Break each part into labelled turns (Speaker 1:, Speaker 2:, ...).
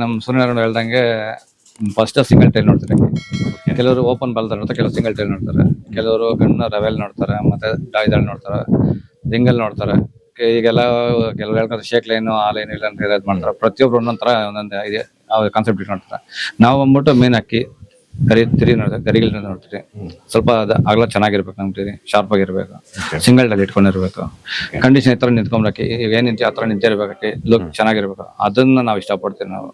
Speaker 1: ನಮ್ಮ ಸೂರ್ಯನಾರಾಯಣ ಹೇಳ್ದಂಗೆ first single tail ನೋಡ್ತಾರೆ. ಕೆಲವರು ಓಪನ್ ಬಾಲ್ ನೋಡ್ತಾರೆ, ಕೆಲವರು ಸಿಂಗಲ್ ಟೈಲ್ ನೋಡ್ತಾರೆ, ಕೆಲವರು ಗಣ್ಣ ರವೆಲ್ ನೋಡ್ತಾರೆ, ಮತ್ತೆ ಡಾಯ್ದಾಳ್ ನೋಡ್ತಾರೆ, ರಿಂಗಲ್ ನೋಡ್ತಾರೆ. ಈಗೆಲ್ಲ ಕೆಲವ್ರು ಹೇಳ್ತಾರೆ ಶೇಕ್ ಲೈನು ಆ ಲೈನ್ ಇಲ್ಲ ಅಂತ ಇದು ಮಾಡ್ತಾರೆ. ಪ್ರತಿಯೊಬ್ರು ಒಂದೊಂಥರ ಒಂದೊಂದು ಇದೆ ಕಾನ್ಸೆಪ್ಟ್ ಇಟ್ಟು ನೋಡ್ತಾರೆ. ನಾವು ಬಂದ್ಬಿಟ್ಟು ಮೇನ್ ಅಕ್ಕಿ ತಿರಿ ನೋಡ್ತಾರೆ, ಗರಿಗಳು ನೋಡ್ತೀವಿ. ಸ್ವಲ್ಪ ಅಗಲ ಚೆನ್ನಾಗಿರ್ಬೇಕು ಅಂತೀವಿ, ಶಾರ್ಪ್ ಆಗಿರ್ಬೇಕು, ಸಿಂಗಲ್ ಡಲ್ ಇಟ್ಕೊಂಡಿರ್ಬೇಕು, ಕಂಡೀಷನ್ ಈ ತರ ನಿಂತ್ಕೊಂಡ್ರಕ್ಕೆ ಏನ್ ನಿಂತಿ ಆ ತರ ನಿಂತಿರ್ಬೇಕಕ್ಕೆ, ಲುಕ್ ಚೆನ್ನಾಗಿರ್ಬೇಕು. ಅದನ್ನ ನಾವು ಇಷ್ಟಪಡ್ತೀವಿ ನಾವು.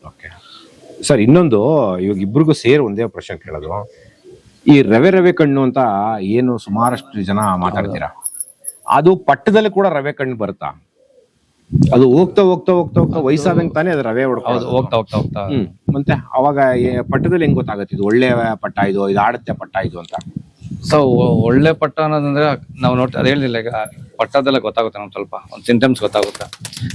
Speaker 2: ಸರ್ ಇನ್ನೊಂದು, ಇವಾಗ ಇಬ್ರಿಗೂ ಸೇರಿ ಒಂದೇ ಪ್ರಶ್ನೆ ಕೇಳೋದು, ಈ ರವೆ ಕಣ್ಣು ಅಂತ ಏನು ಸುಮಾರಷ್ಟು ಜನ ಮಾತಾಡ್ತೀರಾ, ಅದು ಪಟ್ಟದಲ್ಲಿ ಕೂಡ ರವೆ ಕಣ್ಣು ಬರುತ್ತಾ? ಅದು ಹೋಗ್ತಾ ಹೋಗ್ತಾ ಹೋಗ್ತಾ ಹೋಗ್ತಾ ವಯಸ್ಸಾದಂಗೆ ತಾನೇ ಅದು ರವೆ
Speaker 1: ಹೋಗ್ತಾ
Speaker 2: ಮತ್ತೆ ಅವಾಗ ಪಟ್ಟದಲ್ಲಿ ಹೆಂಗ್ ಗೊತ್ತಾಗತ್ತೆ ಇದು ಒಳ್ಳೆ ಪಟ್ಟ, ಇದು ಆಡತ್ತೆ ಪಟ್ಟ ಇದು ಅಂತ?
Speaker 1: ಸೊ ಒಳ್ಳೆ ಪಟ್ಟ ಅನ್ನೋದಂದ್ರೆ ನಾವು ನೋಡ್ತೀವಿ, ಅದು ಹೇಳಿಲ್ಲ ಈಗ ಪಟ್ಟದೆಲ್ಲ ಗೊತ್ತಾಗುತ್ತೆ. ನಮ್ಗೆ ಸ್ವಲ್ಪ ಒಂದು ಸಿಂಟಮ್ಸ್ ಗೊತ್ತಾಗುತ್ತೆ.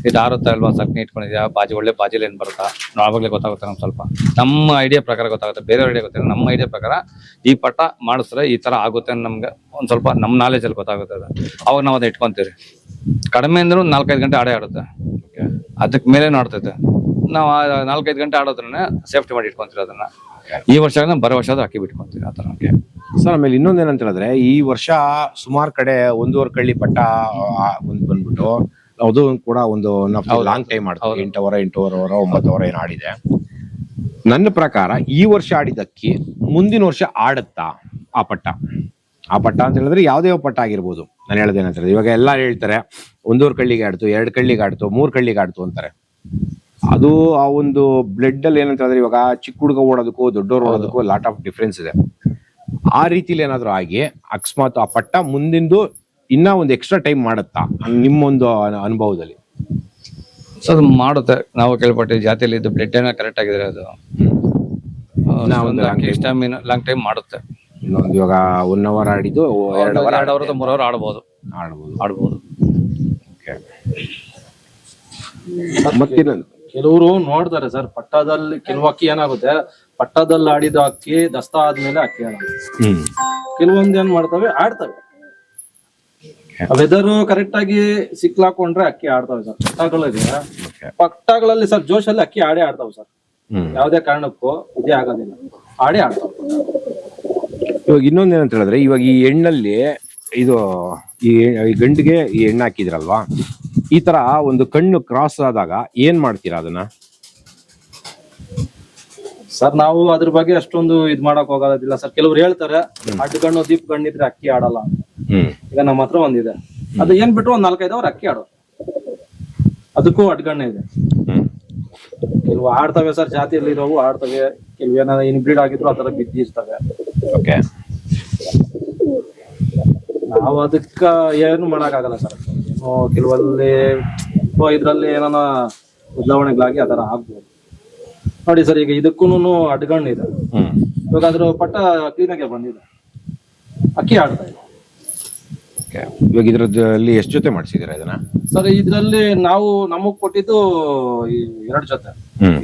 Speaker 1: ಇದು ಆರುತ್ತಾ ಇಲ್ವಾ, ಸಕ್ನಿ ಇಟ್ಕೊಂಡಿದ್ಯಾ, ಬಾಜಿ ಒಳ್ಳೆ ಬಾಜಿಲಿ ಏನ್ ಬರುತ್ತಾ, ಆವಾಗಲೇ ಗೊತ್ತಾಗುತ್ತೆ. ನಮ್ಗೆ ಸ್ವಲ್ಪ ನಮ್ಮ ಐಡಿಯಾ ಪ್ರಕಾರ ಗೊತ್ತಾಗುತ್ತೆ, ಬೇರೆಯವ್ರ ಐಡಿಯಾ ಗೊತ್ತಿಲ್ಲ. ನಮ್ಮ ಐಡಿಯಾ ಪ್ರಕಾರ ಈ ಪಟ್ಟ ಮಾಡಿಸಿದ್ರೆ ಈ ತರ ಆಗುತ್ತೆ ನಮ್ಗೆ ಒಂದ್ ಸ್ವಲ್ಪ ನಮ್ಮ ನಾಲೆಜಲ್ಲಿ ಗೊತ್ತಾಗುತ್ತೆ. ಅದು ಅವಾಗ ನಾವು ಅದನ್ನ ಇಟ್ಕೊಂತೀವಿ. ಕಡಿಮೆ ಅಂದ್ರೂ 4-5 ಗಂಟೆ ಆಡೇ ಆಡುತ್ತೆ, ಅದಕ್ಕೆ ಮೇಲೆ ಆಡ್ತೈತೆ. ನಾವು 4-5 ಗಂಟೆ ಆಡೋದ್ರನ್ನ ಸೇಫ್ಟಿ ಮಾಡಿ ಇಟ್ಕೊಂತೀವಿ. ಅದನ್ನ ಈ ವರ್ಷ ಬರೋ ವರ್ಷ ಅಕ್ಕಿ ಬಿಟ್ಕೊಂತೀವಿ ಆ ತರ.
Speaker 2: ಸರ್ ಆಮೇಲೆ ಇನ್ನೊಂದೇನಂತ ಹೇಳಿದ್ರೆ, ಈ ವರ್ಷ ಸುಮಾರು ಕಡೆ 1.5 ಕಳ್ಳಿ ಪಟ್ಟ ಒಂದು ಬಂದ್ಬಿಟ್ಟು ಅದು ಕೂಡ ಒಂದು ಲಾಂಗ್ ಟೈಮ್ ಆಡ್ತಾರೆ. 8 ಅವರ್ 9 ಅವರ್ ಏನು ಆಡಿದೆ. ನನ್ನ ಪ್ರಕಾರ ಈ ವರ್ಷ ಆಡಿದಕ್ಕಿ ಮುಂದಿನ ವರ್ಷ ಆಡುತ್ತಾ ಆ ಪಟ್ಟ ಅಂತ ಹೇಳಿದ್ರೆ ಯಾವುದೇ ಪಟ್ಟ ಆಗಿರ್ಬೋದು. ನಾನು ಹೇಳೋದೇನಂತ ಹೇಳಿದ್ರೆ, ಇವಾಗ ಎಲ್ಲ ಹೇಳ್ತಾರೆ 1.5 ಕಳ್ಳಿಗೆ ಆಡ್ತು, 2 ಕಳ್ಳಿಗೆ ಆಡ್ತು, 3 ಕಳ್ಳಿಗೆ ಆಡ್ತು ಅಂತಾರೆ. ಅದು ಆ ಒಂದು ಬ್ಲಡ್ ಅಲ್ಲಿ ಏನಂತ ಹೇಳಿದ್ರೆ, ಇವಾಗ ಚಿಕ್ಕ ಹುಡುಗ ಓಡೋದಕ್ಕೂ ದೊಡ್ಡವ್ರು ಓಡೋದಕ್ಕೂ ಲಾಟ್ ಆಫ್ ಡಿಫ್ರೆನ್ಸ್ ಇದೆ. ಆ ರೀತಿಲಿ ಏನಾದ್ರು ಆಗಿ ಅಕಸ್ಮಾತ್ ಆ ಪಟ್ಟ ಮುಂದಿಂದು ಇನ್ನ ಒಂದು ಎಕ್ಸ್ಟ್ರಾ ಟೈಮ್ ಮಾಡುತ್ತಾ ನಿಮ್ಮೊಂದು ಅನುಭವದಲ್ಲಿ?
Speaker 1: ಸೊ ಅದು ಮಾಡುತ್ತೆ. ನಾವು ಕೇಳ್ಪಟ್ಟೆ ಜಾತಿಯಲ್ಲಿ ಇದು ಬ್ಲಡ್ ಏನೋ ಕರೆಕ್ಟ್ ಆಗಿದ್ರೆ ಅದು ಲಾಂಗ್ ಟೈಮ್ ಮಾಡುತ್ತೆ.
Speaker 2: ಇನ್ನೊಂದು ಇವಾಗ 1 ಅವರ್ ಆಡಿದ್ದು 2 ಅವರ್
Speaker 1: 3 ಅವರ್ ಆಡ್ಬೋದು.
Speaker 2: ಮತ್ತೆ
Speaker 3: ಕೆಲವರು ನೋಡ್ತಾರೆ ಸರ್, ಪಟ್ಟದಲ್ಲಿ ಕೆಲವು ಅಕ್ಕಿ ಏನಾಗುತ್ತೆ, ಪಟ್ಟದಲ್ಲಿ ಆಡಿದ ಅಕ್ಕಿ ದಸ್ತಾ ಆದ್ಮೇಲೆ ಅಕ್ಕಿ ಆಡೋದು. ಕೆಲವೊಂದು ಏನ್ ಮಾಡ್ತವೆ, ಆಡ್ತವೆ. ವೆದರ್ ಕರೆಕ್ಟ್ ಆಗಿ ಸಿಕ್ಲಾಕೊಂಡ್ರೆ ಅಕ್ಕಿ ಆಡ್ತವೆ ಸರ್. ಪಟ್ಟಗಳಲ್ಲಿ ಸರ್ ಜೋಶಲ್ಲಿ ಅಕ್ಕಿ ಆಡೇ ಆಡ್ತಾವೆ ಸರ್. ಯಾವ್ದೇ ಕಾರಣಕ್ಕೂ ಇದೇ ಆಗೋದಿಲ್ಲ, ಆಡೇ ಆಡ್ತಾವೆ.
Speaker 2: ಇವಾಗ ಇನ್ನೊಂದೇನಂತ ಹೇಳಿದ್ರೆ, ಇವಾಗ ಈ ಎಣ್ಣಲ್ಲಿ ಇದು ಈ ಗಂಡಿಗೆ ಈ ಎಣ್ಣೆ ಹಾಕಿದ್ರಲ್ವಾ, ಈ ತರ ಒಂದು ಕಣ್ಣು ಕ್ರಾಸ್ ಆದಾಗ ಏನ್ ಮಾಡ್ತೀರಾ ಅದನ್ನ?
Speaker 3: ಸರ್ ನಾವು ಅದ್ರ ಬಗ್ಗೆ ಅಷ್ಟೊಂದು ಇದ್ ಮಾಡಕ್ ಹೋಗೋದಿಲ್ಲ ಸರ್. ಕೆಲವ್ರು ಹೇಳ್ತಾರೆ ಅಡ್ಡ ಕಣ್ಣು ದೀಪ್ ಕಣ್ಣಿದ್ರೆ ಅಕ್ಕಿ ಆಡಲ್ಲ ಅಂತ. ಈಗ ನಮ್ಮ ಹತ್ರ ಒಂದಿದೆ, ಅದು ಏನ್ ಬಿಟ್ರು 4-5 ಅವರ್ ಅಕ್ಕಿ ಆಡೋದು. ಅದಕ್ಕೂ ಅಡ್ಗಣ್ಣೆ ಇದೆ. ಕೆಲವು ಆಡ್ತವೆ ಸರ್, ಜಾತಿಯಲ್ಲಿ ಇರೋವು ಆಡ್ತವೆ. ಕೆಲವು ಏನಾದ್ರು ಇನ್ಬ್ರೀಡ್ ಆಗಿದ್ರು ಆತರ ಬಿದ್ದಿರ್ತವೆ. ನಾವು ಅದಕ್ಕ ಏನು ಮಾಡಕ್ ಆಗಲ್ಲ ಸರ್. ಏನೋ ಕೆಲವಲ್ಲಿ ಇದ್ರಲ್ಲಿ ಏನಾನ ಬದಲಾವಣೆಗಳಾಗಿ ಅದರ ಆಗ್ಬೋದು ನೋಡಿ ಸರ್. ಈಗ ಇದಕ್ಕೂನು ಅಡ್ಗಣ್ಣು ಇದೆ. ಇವಾಗ ಅದ್ರ ಪಟ್ಟ ಕ್ಲೀನಾಗೆ ಬಂದಿದೆ, ಅಕ್ಕಿ ಆಡ್ತಾ ಇದೆ.
Speaker 2: ಇವಾಗ ಇದ್ರಲ್ಲಿ ಎಷ್ಟು ಜೊತೆ ಮಾಡಿಸಿದೀರಾ ಇದನ್ನ
Speaker 3: ಸರ್? ಇದ್ರಲ್ಲಿ ನಾವು ನಮಗ್ ಕೊಟ್ಟಿದ್ದು 2 ಜೊತೆ.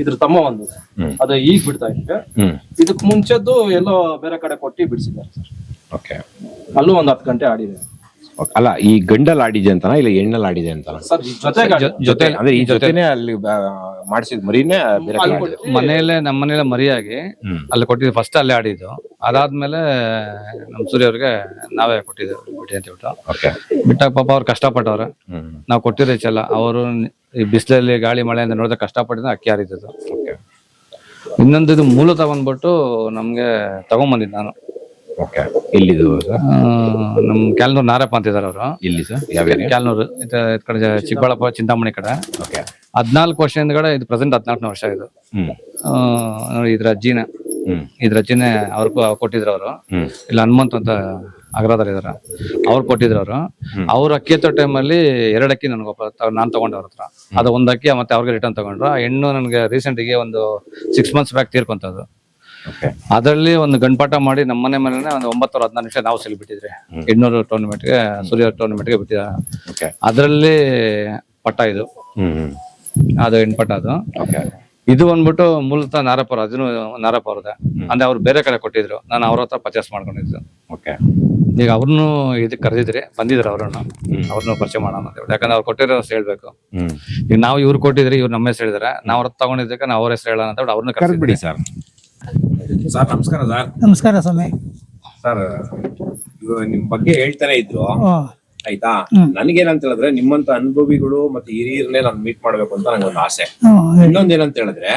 Speaker 3: ಇದ್ರ ತಮ್ಮ ಒಂದು, ಅದು ಈಗ ಬಿಡ್ತಾ ಇದ್ದೆ. ಇದಕ್ ಮುಂಚೆದ್ದು ಎಲ್ಲೋ ಬೇರೆ ಕಡೆ ಕೊಟ್ಟಿ ಬಿಡಿಸಿದ್ದಾರೆ ಸರ್. ಅಲ್ಲೂ 10 ಗಂಟೆ ಆಡಿದೆ.
Speaker 2: ಅಲ್ಲ, ಈ ಗಂಡಲ್ಲಿ ಆಡಿದೆ ಅಂತನಾ ಇಲ್ಲ ಹೆಣ್ಣಲ್ಲಿ ಆಡಿದೆ ಅಂತನಾ
Speaker 3: ಸರ್?
Speaker 2: ಜೊತೆ ಅಂದ್ರೆ ಈ ಜೊತೆನೆ ಅಲ್ಲಿ ಮಾಡಿಸಿದ ಮರಿನೇ
Speaker 1: ಮನೆಯಲ್ಲೇ ನಮ್ಮ ಮನೇಲೆ ಮರಿಯಾಗಿ ಅಲ್ಲಿ ಕೊಟ್ಟಿದ್ದು. ಫಸ್ಟ್ ಅಲ್ಲೇ ಆಡಿದ್ದು. ಅದಾದ್ಮೇಲೆ ನಮ್ ಸೂರ್ಯ ಅವ್ರಿಗೆ ನಾವೇ ಕೊಟ್ಟಿದ್ದೇವೆ ಬಿಡಿ ಅಂತ ಹೇಳ್ಬಿಟ್ಟು. ಬಿಟ್ಟಾಗ ಪಾಪ ಅವ್ರು ಕಷ್ಟಪಟ್ಟವ್ರೆ. ನಾವು ಕೊಟ್ಟಿರೋ ಚೆಲ್ಲ ಅವರು ಈ ಬಿಸಿಲಲ್ಲಿ ಗಾಳಿ ಮಳೆಯಿಂದ ನೋಡಿದ್ರೆ ಕಷ್ಟಪಟ್ಟಿದ್ರೆ ಅಕ್ಕಿ ಹಾರಿದ್ದು. ಇನ್ನೊಂದು ಇದು ಮೂಲತಃ ಬಂದ್ಬಿಟ್ಟು ನಮ್ಗೆ ತಗೊಂಬಂದಿದ್ದು ನಾನು.
Speaker 2: ಎಲ್ಲಿದು?
Speaker 1: ನಮ್ ಕ್ಯಾಲ್ನೂರ್ ನಾರಪ್ಪ ಅಂತಿದಾರೆ ಅವರು.
Speaker 2: ಇಲ್ಲಿ ಸರ್?
Speaker 1: ಕ್ಯಾಲ್ನೂರ್ ಕಡೆ ಚಿಕ್ಕಬಳ್ಳಾಪುರ ಚಿಂತಾಮಣಿ ಕಡೆ. 14 ವರ್ಷ ಹಿಂದ್ಗಡೆ ಇದು. ಪ್ರೆಸೆಂಟ್ 14ನೇ ವರ್ಷ ಇದು. ನೋಡಿ ಇದ್ರ ಅಜ್ಜಿನೇ ಅವ್ರಿಗೂ ಕೊಟ್ಟಿದ್ರು ಅವರು. ಇಲ್ಲ ಹನುಮಂತ್ ಅಂತ ಅಗ್ರದಲ್ಲಿ ಇದಾರ, ಅವ್ರು ಕೊಟ್ಟಿದ್ರು ಅವರು. ಅವ್ರ ಅಕ್ಕಿ ಎತ್ತೋ ಟೈಮಲ್ಲಿ 2 ಅಕ್ಕಿ ನನ್ಗೆ ನಾನ್ ತಗೊಂಡೆ ಅವ್ರ ಹತ್ರ. ಅದು 1 ಅಕ್ಕಿ ಮತ್ತೆ ಅವ್ರಿಗೆ ರಿಟರ್ನ್ ತಗೊಂಡ್ರು. ಆ ಹೆಣ್ಣು ನನ್ಗೆ ರೀಸೆಂಟ್ಗೆ ಒಂದು 6 ಮಂತ್ಸ್ ಬ್ಯಾಕ್ ತೀರ್ಕೊಂತದ್ದು. ಅದರಲ್ಲಿ ಒಂದು ಗಂಡ್ಪಾಟ ಮಾಡಿ ನಮ್ಮನೆ ಮೇಲೆ ಒಂದು 9-16 ನಿಮಿಷ ನಾವು ಸೆಲ್ ಬಿಟ್ಟಿದ್ರಿ 800 ಟೂರ್ನಮೆಂಟ್ಗೆ, ಸೂರ್ಯ ಟೂರ್ನಮೆಂಟ್ಗೆ ಬಿಟ್ಟಿದ. ಅದರಲ್ಲಿ ಪಟ್ಟ ಇದು, ಅದು ಹೆಣ್ಪಟ್ಟ ಅದು. ಇದು ಬಂದ್ಬಿಟ್ಟು ಮೂಲತಃ ನಾರಪ್ಪ ಅದನ್ನು ನಾರಪ್ಪ ಅವ್ರದ್ದೆ. ಅಂದ್ರೆ ಅವ್ರು ಬೇರೆ ಕಡೆ ಕೊಟ್ಟಿದ್ರು, ನಾನು ಅವ್ರ ಹತ್ರ ಪರ್ಚೇಸ್ ಮಾಡ್ಕೊಂಡಿದ್ದು.
Speaker 2: ಓಕೆ.
Speaker 1: ಈಗ ಅವ್ರನ್ನು ಇದಕ್ಕೆ ಕರೆದಿದ್ರಿ, ಬಂದಿದ್ರು ಅವ್ರನ್ನು ಪರಿಚಯ ಮಾಡೋಣ ಅಂತ ಹೇಳಿ. ಯಾಕಂದ್ರೆ ಅವ್ರು ಕೊಟ್ಟಿರೋ ಹೆಸರು ಹೇಳ್ಬೇಕು. ಈಗ ನಾವು ಇವ್ರು ಕೊಟ್ಟಿದ್ರಿ, ಇವ್ರು ನಮ್ಮ ಹೆಸರು ಹೇಳಿದಾರೆ, ನಾವು ಅವ್ರ ತಗೊಂಡಿದ್ದಕ್ಕೆ ನಾವು ಅವ್ರ ಹೆಸರು ಹೇಳೋಣ ಅಂತ ಹೇಳಿ ಅವ್ರನ್ನ
Speaker 2: ಕರೆದ್ಬಿಡಿ ಸರ್. ಸರ್ ನಮಸ್ಕಾರ ಸರ್.
Speaker 4: ನಮಸ್ಕಾರ ಸ್ವಾಮಿ.
Speaker 2: ಸರ್ ನಿಮ್ ಬಗ್ಗೆ ಹೇಳ್ತಾನೆ ಇದ್ರು ಆಯ್ತಾ. ನನಗೇನಂತ ಹೇಳಿದ್ರೆ ನಿಮ್ಮಂತ ಅನುಭವಿಗಳು ಮತ್ತೆ ಹಿರಿಯರನ್ನೇ ನಾನು ಮೀಟ್ ಮಾಡ್ಬೇಕು ಅಂತ ನಂಗೊಂದು ಆಸೆ. ಇನ್ನೊಂದೇನಂತ ಹೇಳಿದ್ರೆ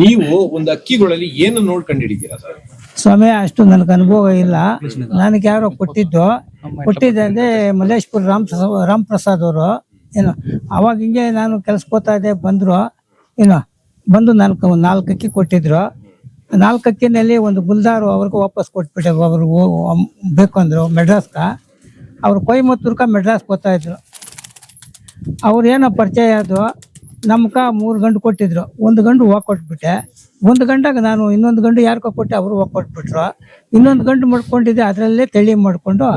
Speaker 2: ನೀವು ಒಂದು ಅಕ್ಕಿಗಳಲ್ಲಿ ಏನು ನೋಡ್ಕೊಂಡಿದ್ದೀರಾ ಸರ್?
Speaker 4: ಸ್ವಾಮಿ ಅಷ್ಟು ನನಗೆ ಅನುಭವ ಇಲ್ಲ. ನನಗೆ ಯಾರೋ ಕೊಟ್ಟಿದ್ದೆ ಮಲ್ಲೇಶ್ಪುರ ರಾಮ್ ಪ್ರಸಾದ್ ಅವರು. ಏನು ಅವಾಗ ಹಿಂಗೆ ನಾನು ಕೆಲ್ಸಕ್ಕೆ ಹೋಗ್ತಾ ಇದ್ದೆ, ಬಂದ್ರು ಬಂದು ನಾಲ್ಕು ಅಕ್ಕಿ ಕೊಟ್ಟಿದ್ರು. 4 ಅಕ್ಕಿನಲ್ಲಿ ಒಂದು ಗುಲ್ದಾರು ಅವ್ರಿಗೆ ವಾಪಸ್ ಕೊಟ್ಬಿಟ್ಟೆ. ಅವ್ರಿಗೆ ಬೇಕು ಅಂದ್ರು ಮೆಡ್ರಾಸ್ಕ. ಅವ್ರು ಕೊಯಮತ್ತೂರ್ಕ ಮೆಡ್ರಾಸ್ಗೆ ಹೋಗ್ತಾ ಇದ್ರು. ಅವ್ರು ಏನೋ ಪರಿಚಯ ಆದ್ರು. ನಮ್ಕ 3 ಗಂಡು ಕೊಟ್ಟಿದ್ರು. 1 ಗಂಡು ಹೋಗಿ ಕೊಟ್ಬಿಟ್ಟೆ. 1 ಗಂಟಾಗ ನಾನು ಇನ್ನೊಂದು ಗಂಡು ಯಾರ್ಕೊ ಕೊಟ್ಟೆ, ಅವರು ಹೋಗಿ ಕೊಟ್ಬಿಟ್ರು. ಇನ್ನೊಂದು ಗಂಡು ಮಾಡ್ಕೊಂಡಿದ್ದೆ, ಅದರಲ್ಲೇ ತಳಿ ಮಾಡ್ಕೊಂಡು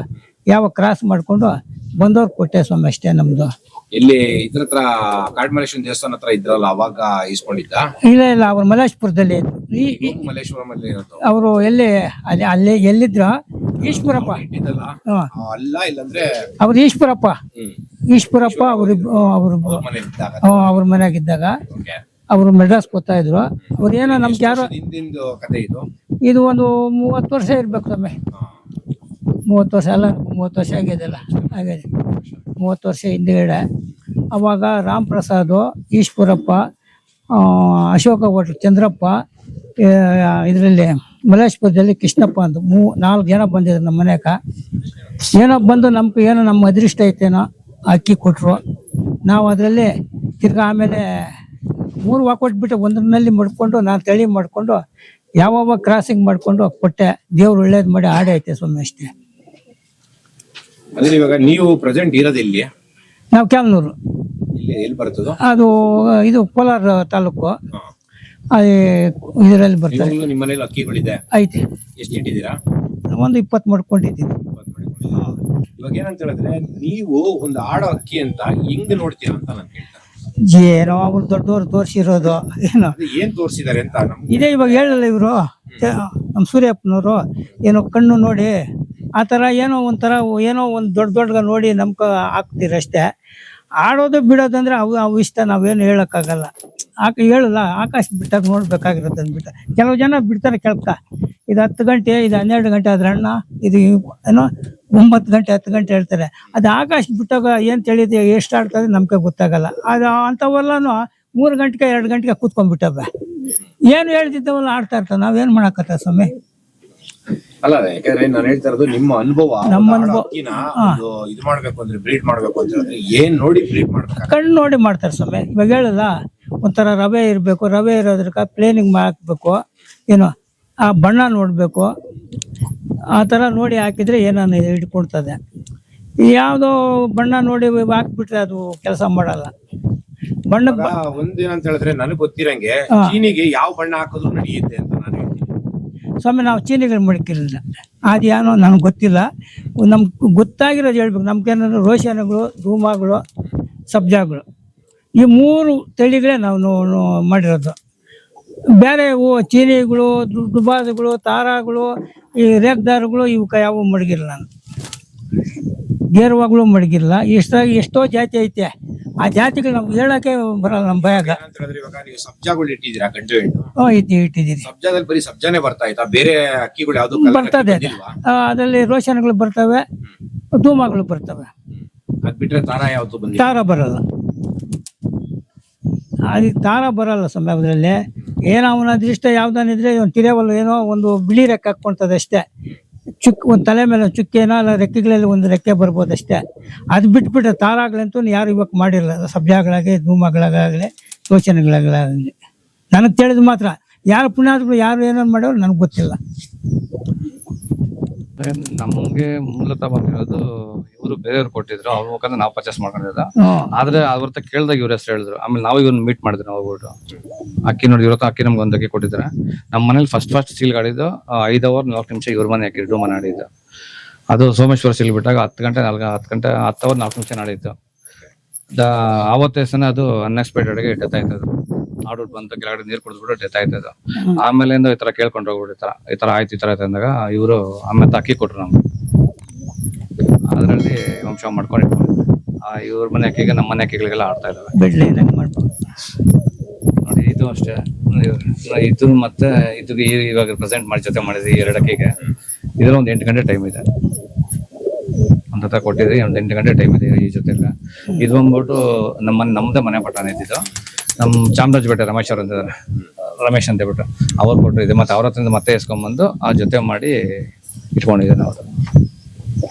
Speaker 4: ಯಾವ ಕ್ರಾಸ್ ಮಾಡ್ಕೊಂಡು ಬಂದವ್ರು ಕೊಟ್ಟೆ ಸ್ವಾಮಿ. ಅಷ್ಟೇ ನಮ್ದು.
Speaker 2: ಇಲ್ಲಿ ಇದ್ರ ಹತ್ರ ಕಾಡ್ಮಲ್ಲೇಶ್ವರ ದೇವಸ್ಥಾನ ಹತ್ರ ಇದ್ರಲ್ಲ, ಅವಾಗ ಇಸ್ಕೊಂಡಿದ್ದ?
Speaker 4: ಇಲ್ಲ ಅವ್ರು ಮಲ್ಲೇಶ್ಪುರದಲ್ಲಿ
Speaker 2: ಮಲ್ಲೇಶ್ವರಂ ಅಲ್ಲಿ ಇರೋದು.
Speaker 4: ಅವರು ಅಲ್ಲಿ ಎಲ್ಲಿದ್ರು? ಈಶ್ವರಪ್ಪ
Speaker 2: ಅಲ್ಲ, ಇಲ್ಲಂದ್ರೆ
Speaker 4: ಅವ್ರು ಈಶ್ವರಪ್ಪ ಅವ್ರ ಮನೆಯಾಗಿದ್ದಾಗ ಅವರು ಮೆಡ್ರಾಸ್ ಗೊತ್ತಾ ಇದ್ರು. ಅವ್ರು ಏನೋ ನಮ್ಗೆ ಯಾರೋ
Speaker 2: ಹಿಂದಿಂದು ಕತೆ
Speaker 4: ಇದು ಒಂದು 30 ವರ್ಷ ಇರ್ಬೇಕು ಸ್ವಾಮಿ. 30 ವರ್ಷ ಅಲ್ಲ, 30 ವರ್ಷ ಆಗಿದೆಲ್ಲ, ಆಗಿದೆ 30 ವರ್ಷ ಹಿಂದೆಗಡೆ. ಅವಾಗ ರಾಮ್ ಪ್ರಸಾದ್, ಈಶ್ವರಪ್ಪ, ಅಶೋಕ ಹೋಟ್ಲ್ ಚಂದ್ರಪ್ಪ, ಇದರಲ್ಲಿ ಮಲ್ಲೇಶ್ಪುರದಲ್ಲಿ ಕೃಷ್ಣಪ್ಪ ಅಂತ 4 ಜನ ಬಂದಿದ್ರು ನಮ್ಮ ಮನೆಯಾಗ. ಏನೋ ಬಂದು ನಮ್ಮ ಅದೃಷ್ಟ ಐತೇನೋ ಅಕ್ಕಿ ಕೊಟ್ಟರು. ನಾವು ಅದರಲ್ಲಿ ತಿರ್ಗಾ ಆಮೇಲೆ 3 ಕೊಟ್ಬಿಟ್ಟೆ. ಒಂದರಲ್ಲಿ ಮಡ್ಕೊಂಡು ನಾನು ತಳಿ ಮಾಡ್ಕೊಂಡು ಯಾವ ಕ್ರಾಸಿಂಗ್ ಮಾಡ್ಕೊಂಡು ಕೊಟ್ಟೆ. ದೇವ್ರು ಒಳ್ಳೇದು ಮಾಡಿ ಆಡೇ ಐತೆ ಸ್ವಾಮಿ. ಅಷ್ಟೇ.
Speaker 2: ಅಂದ್ರೆ ಇವಾಗ ನೀವು ಪ್ರೆಸೆಂಟ್ ಇರೋದಿಲ್ಲಿ?
Speaker 4: ನಾವು ಕ್ಯಾಮ್ನೂರು.
Speaker 2: ಎಲ್ಲಿ ಬರ್ತದ
Speaker 4: ಅದು? ಇದು ಕೋಲಾರ ತಾಲೂಕು. ಇದರಲ್ಲಿ ಬರ್ತದೆ.
Speaker 2: ನಿಮ್ಮ ಮನೇಲಿ ಅಕ್ಕಿಗಳಿದೆ?
Speaker 4: ಐತೆ.
Speaker 2: ಎಷ್ಟು ಇಟ್ಟಿದ್ದೀರಾ?
Speaker 4: ಒಂದು 20 ಮಾಡ್ಕೊಂಡಿದ್ದೀನಿ.
Speaker 2: ಇವಾಗ ಏನಂತ ಹೇಳಿದ್ರೆ ನೀವು ಒಂದು ಆಡೋ ಅಕ್ಕಿ ಅಂತ ಹೆಂಗ್ ನೋಡ್ತೀರಾ ಅಂತ ನಾನು ಕೇಳ್ತಾರೆ.
Speaker 4: ಏನೋ ಅವ್ರು ದೊಡ್ಡವ್ರು ತೋರಿಸಿರೋದು. ಏನೋ
Speaker 2: ಏನ್ ತೋರಿಸಿದಾರೆ ಅಂತ
Speaker 4: ಇದೇ ಇವಾಗ ಹೇಳಲ್ಲ ಇವರು, ನಮ್ಮ ಸೂರ್ಯಪ್ಪನವರು. ಏನೋ ಕಣ್ಣು ನೋಡಿ ಆ ಥರ ಏನೋ ಒಂಥರ ಏನೋ ಒಂದು ದೊಡ್ಡ ನೋಡಿ ನಮ್ಗೆ ಹಾಕ್ತೀರ ಅಷ್ಟೇ. ಆಡೋದು ಬಿಡೋದಂದ್ರೆ ಅವು ಇಷ್ಟ, ನಾವೇನು ಹೇಳೋಕ್ಕಾಗಲ್ಲ. ಹೇಳಲ್ಲ, ಆಕಾಶ ಬಿಟ್ಟಾಗ ನೋಡ್ಬೇಕಾಗಿರುತ್ತೆ ಅಂದ್ಬಿಟ್ಟು. ಕೆಲವು ಜನ ಬಿಡ್ತಾರೆ ಕೆಳಕ. ಇದು 10 ಗಂಟೆ, ಇದು 12 ಗಂಟೆ ಆದ್ರೆ ಅಣ್ಣ, ಇದು ಏನೋ 9 ಗಂಟೆ 10 ಗಂಟೆ ಹೇಳ್ತಾರೆ. ಅದು ಆಕಾಶ ಬಿಟ್ಟಾಗ ಏನು ತಿಳಿದು ಎಷ್ಟು ಆಡ್ತದೆ ನಮ್ಗೆ ಗೊತ್ತಾಗಲ್ಲ. ಅದು ಅಂಥವೆಲ್ಲನೂ 3 ಗಂಟೆಗೆ 2 ಗಂಟೆಗೆ ಕೂತ್ಕೊಂಡ್ಬಿಟ್ಟವೆ. ಏನು ಹೇಳ್ತಿದ್ದವಲ್ಲ ಆಡ್ತಾ ಇರ್ತಾವೆ. ನಾವೇನು ಮಾಡಕತ್ತ ಸ್ವಾಮಿ?
Speaker 2: ಅಲ್ಲ, ಯಾಕಂದ್ರೆ ನಾನು ಹೇಳ್ತಾ ಇರೋದು ನಿಮ್ಮ ಅನುಭವ.
Speaker 4: ನಮ್ಮ ಅನುಭವ
Speaker 2: ಇದು ಮಾಡ್ಬೇಕು ಅಂದ್ರೆ, ಬ್ರೀಡ್ ಮಾಡ್ಬೇಕು ಅಂತ ಹೇಳಿದ್ರೆ ಏನ್ ನೋಡಿ ಬ್ರೀಡ್ ಮಾಡ್ಬೇಕು?
Speaker 4: ಕಣ್ಣು ನೋಡಿ ಮಾಡ್ತಾರೆ ಸ್ವಾಮಿ. ಇವಾಗ ಹೇಳಲ್ಲ, ಒಂಥರ ರವೆ ಇರಬೇಕು. ರವೆ ಇರೋದ್ರಕ ಪ್ಲೇನಿಂಗ್ ಹಾಕ್ಬೇಕು. ಏನೋ ಆ ಬಣ್ಣ ನೋಡಬೇಕು. ಆ ಥರ ನೋಡಿ ಹಾಕಿದ್ರೆ ಏನಾನ ಹಿಡ್ಕೊಳ್ತದೆ. ಯಾವುದೋ ಬಣ್ಣ ನೋಡಿ ಹಾಕ್ಬಿಟ್ರೆ ಅದು ಕೆಲಸ ಮಾಡಲ್ಲ. ಬಣ್ಣ
Speaker 2: ಒಂದೇನಂತ ಹೇಳಿದ್ರೆ ನನಗೆ ಗೊತ್ತಿರಂಗೆ ಚೀನಿಗೆ ಯಾವ ಬಣ್ಣ ಹಾಕಿದ್ರು ನಡೆಯುತ್ತೆ ಅಂತ ನಾನು ಹೇಳ್ತೀನಿ
Speaker 4: ಸ್ವಾಮಿ. ನಾವು ಚೀನಿಗಳು ಮಡಕಿರಲಿಲ್ಲ. ಅದೇನೋ ನನಗೆ ಗೊತ್ತಿಲ್ಲ. ನಮ್ಗೆ ಗೊತ್ತಾಗಿರೋದು ಹೇಳ್ಬೇಕು. ನಮ್ಗೇನಾದ್ರು ರೋಷನ್ಗಳು, ಧೂಮಗಳು, ಸಬ್ಜಾಗಳು, ಈ 3 ತಳಿಗಳೇ ನಾವು ಮಾಡಿರೋದು. ಬೇರೆ ಚೀನಿಗಳು, ದುಬಾದುಗಳು, ತಾರಾಗಳು, ಈ ರೇಗ್ದಾರುಗಳು ಇವಕ್ಕೆ ಯಾವ ಮಡಗಿಲ್ಲ ನಾನು. ಗೇರುವಾಗಳು ಮಡಗಿಲ್ಲ. ಎಷ್ಟೋ ಜಾತಿ ಐತೆ. ಆ ಜಾತಿಗಳು ನಮ್ಗೆ ಹೇಳಕ್ಕೆ ಬರಲ್ಲ ನಮ್ಮ ಭಯಾಗ.
Speaker 2: ಸಬ್ಜಾಗಳು ಇಟ್ಟಿದ್ದೀರಾ? ಗಂಟು
Speaker 4: ಇಟ್ಟಿದ್ದೀರಿ.
Speaker 2: ಸಬ್ಜಾದಲ್ಲಿ ಬರೀ ಸಬ್ಜಾನೇ ಬರ್ತಾ ಇತ್ತಾ? ಬೇರೆ ಅಕ್ಕಿಗಳು ಯಾವ್ದು
Speaker 4: ಬರ್ತದೆ? ಅದರಲ್ಲಿ ರೋಷನ್ಗಳು ಬರ್ತವೆ, ಧೂಮಗಳು ಬರ್ತವೆ.
Speaker 2: ಅದ್ ಬಿಟ್ರೆ ತಾರಾ ಯಾವತ್ತು ಬಂದಿಲ್ಲ?
Speaker 4: ತಾರ ಬರಲ್ಲ. ಅದಕ್ಕೆ ತಾರ ಬರಲ್ಲ ಸ್ವಾಮಿ. ಅದರಲ್ಲಿ ಏನೋ ಅವನ ಅದೃಷ್ಟ ಯಾವ್ದಾನಿದ್ರೆ ಒಂದು ತಿರೇವಲ್ಲ ಏನೋ ಒಂದು ಬಿಳಿ ರೆಕ್ಕೆ ಹಾಕ್ಕೊಳ್ತದೆ ಅಷ್ಟೇ. ಒಂದು ತಲೆ ಮೇಲೆ ಚುಕ್ಕೇನೋ ಅಲ್ಲ, ರೆಕ್ಕೆಗಳಲ್ಲಿ ಒಂದು ರೆಕ್ಕೆ ಬರ್ಬೋದು ಅಷ್ಟೇ. ಅದು ಬಿಟ್ಬಿಟ್ರೆ ತಾರಾಗಳಂತೂ ಯಾರು ಇವಾಗ ಮಾಡಿರಲ್ಲ. ಸಬ್ಜಾಗಳಾಗಲಿ, ಧೂಮಗಳಾಗಲಿ, ಯೋಚನೆಗಳಾಗಲಿ ನನಗೆ ತಿಳಿದು ಮಾತ್ರ. ಯಾರು ಪುಣ್ಯಾತ್ಮರು ಯಾರು ಏನೇನು ಮಾಡೋರು ನನಗೆ ಗೊತ್ತಿಲ್ಲ.
Speaker 1: ನಮ್ಗೆ ಮೂಲತಃ ಬಂದಿರೋದು ಇವರು ಬೇರೆಯವ್ರು ಕೊಟ್ಟಿದ್ರು. ಅವ್ರ ಮುಖಾಂತರ ನಾವು ಪರ್ಚೇಸ್ ಮಾಡ್ಕೊಂಡಿದ್ದ. ಆದ್ರೆ ಅವ್ರ ಹತ್ರ ಕೇಳ್ದಾಗ ಇವ್ರ ಹೆಸರು ಹೇಳಿದ್ರು. ಆಮೇಲೆ ನಾವು ಇವ್ರನ್ನ ಮೀಟ್ ಮಾಡಿದ್ವಿ. ನಾವು ಹೋಗ್ಬಿಟ್ಟು ಅಕ್ಕಿ ನೋಡಿ, ಇವ್ರ ಅಕ್ಕಿ ನಮ್ಗೆ 1 ಅಕ್ಕಿ ಕೊಟ್ಟಿದ್ರೆ. ನಮ್ಮ ಮನೇಲಿ ಫಸ್ಟ್ ಸೀಲ್ ಗಾಡಿದ್ದು 5 ಅವರ್ 4 ನಿಮಿಷ ಇವ್ರ ಮನೆ ಹಾಕಿದ್ರು ಮನೆ ಆಡಿದ್ದು. ಅದು ಸೋಮೇಶ್ವರ ಸೀಲ್ ಬಿಟ್ಟಾಗ 10 ಗಂಟೆ 10 ಅವರ್ 4 ನಿಮಿಷ ನಾಡಿದ್ದು. ಆವತ್ತೇ ಸನ ಅದು ಅನ್ಎಕ್ಸ್ಪೆಕ್ಟೆಡ್ ಗೆ ಇಟ್ಟತಾ ಇತ್ತು. ಮಾಡ್ಬಿಟ್ಟು ಬಂದು ಕೆಳಗಡೆ ನೀರು ಕುಡಿದ್ಬಿಟ್ಟು ಡೆತ್ ಆಯ್ತದ. ಆಮೇಲಿಂದ ಈ ತರ ಕೇಳ್ಕೊಂಡು ಹೋಗ್ಬಿಟ್ಟು ಈ ತರ ಆಯ್ತು ಅಂದಾಗ ಇವರು ಆಮೇಲೆ ಅಕ್ಕಿ ಕೊಟ್ರು ನಮ್ಗೆ. ಅದರಲ್ಲಿ ವಂಶ ಮಾಡ್ಕೊಂಡು ಇವ್ರ ಮನೆ ಅಕ್ಕಿಗೆ ನಮ್ಮ ಮನೆ ಅಕ್ಕಿಗಳಿಗೆಲ್ಲ ಆಡ್ತಾ ಇದ್ದಾವೆ.
Speaker 4: ಬಿಡ್ಲಿ ಮಾಡ್ಬೋದು
Speaker 1: ನೋಡಿ ಇದು ಅಷ್ಟೇ, ಇದು ಮತ್ತೆ ಇದಕ್ಕೆ ಇವಾಗ ಪ್ರೆಸೆಂಟ್ ಮಾಡಿ ಜೊತೆ ಮಾಡಿದ್ವಿ 2 ಅಕ್ಕಿಗೆ. ಇದ್ರ ಒಂದು 8 ಗಂಟೆ ಟೈಮ್ ಇದೆ ಅಂತ ಕೊಟ್ಟಿದ್ರಿ. ಒಂದು 8 ಗಂಟೆ ಟೈಮ್ ಇದೆ ಈ ಜೊತೆ. ಇದು ಬಂದ್ಬಿಟ್ಟು ನಮ್ದೇ ಮನೆ ಪಟ್ಟಾನ ಇದ್ದಿದ್ದು. ನಮ್ಮ ಚಾಮರಾಜಪೇಟೆ ರಮೇಶ್ ಅವ್ರು ಅಂತಿದ್ದಾರೆ, ರಮೇಶ್ ಅಂತ ಹೇಳ್ಬಿಟ್ಟು ಅವ್ರು ಕೊಟ್ಟರು ಇದೆ. ಮತ್ತೆ ಅವ್ರ ಹತ್ರ ಮತ್ತೆ ಎಸ್ಕೊಂಡ್ಬಂದು ಆ ಜೊತೆ ಮಾಡಿ ಇಟ್ಕೊಂಡಿದ್ದೆ ನಾವು.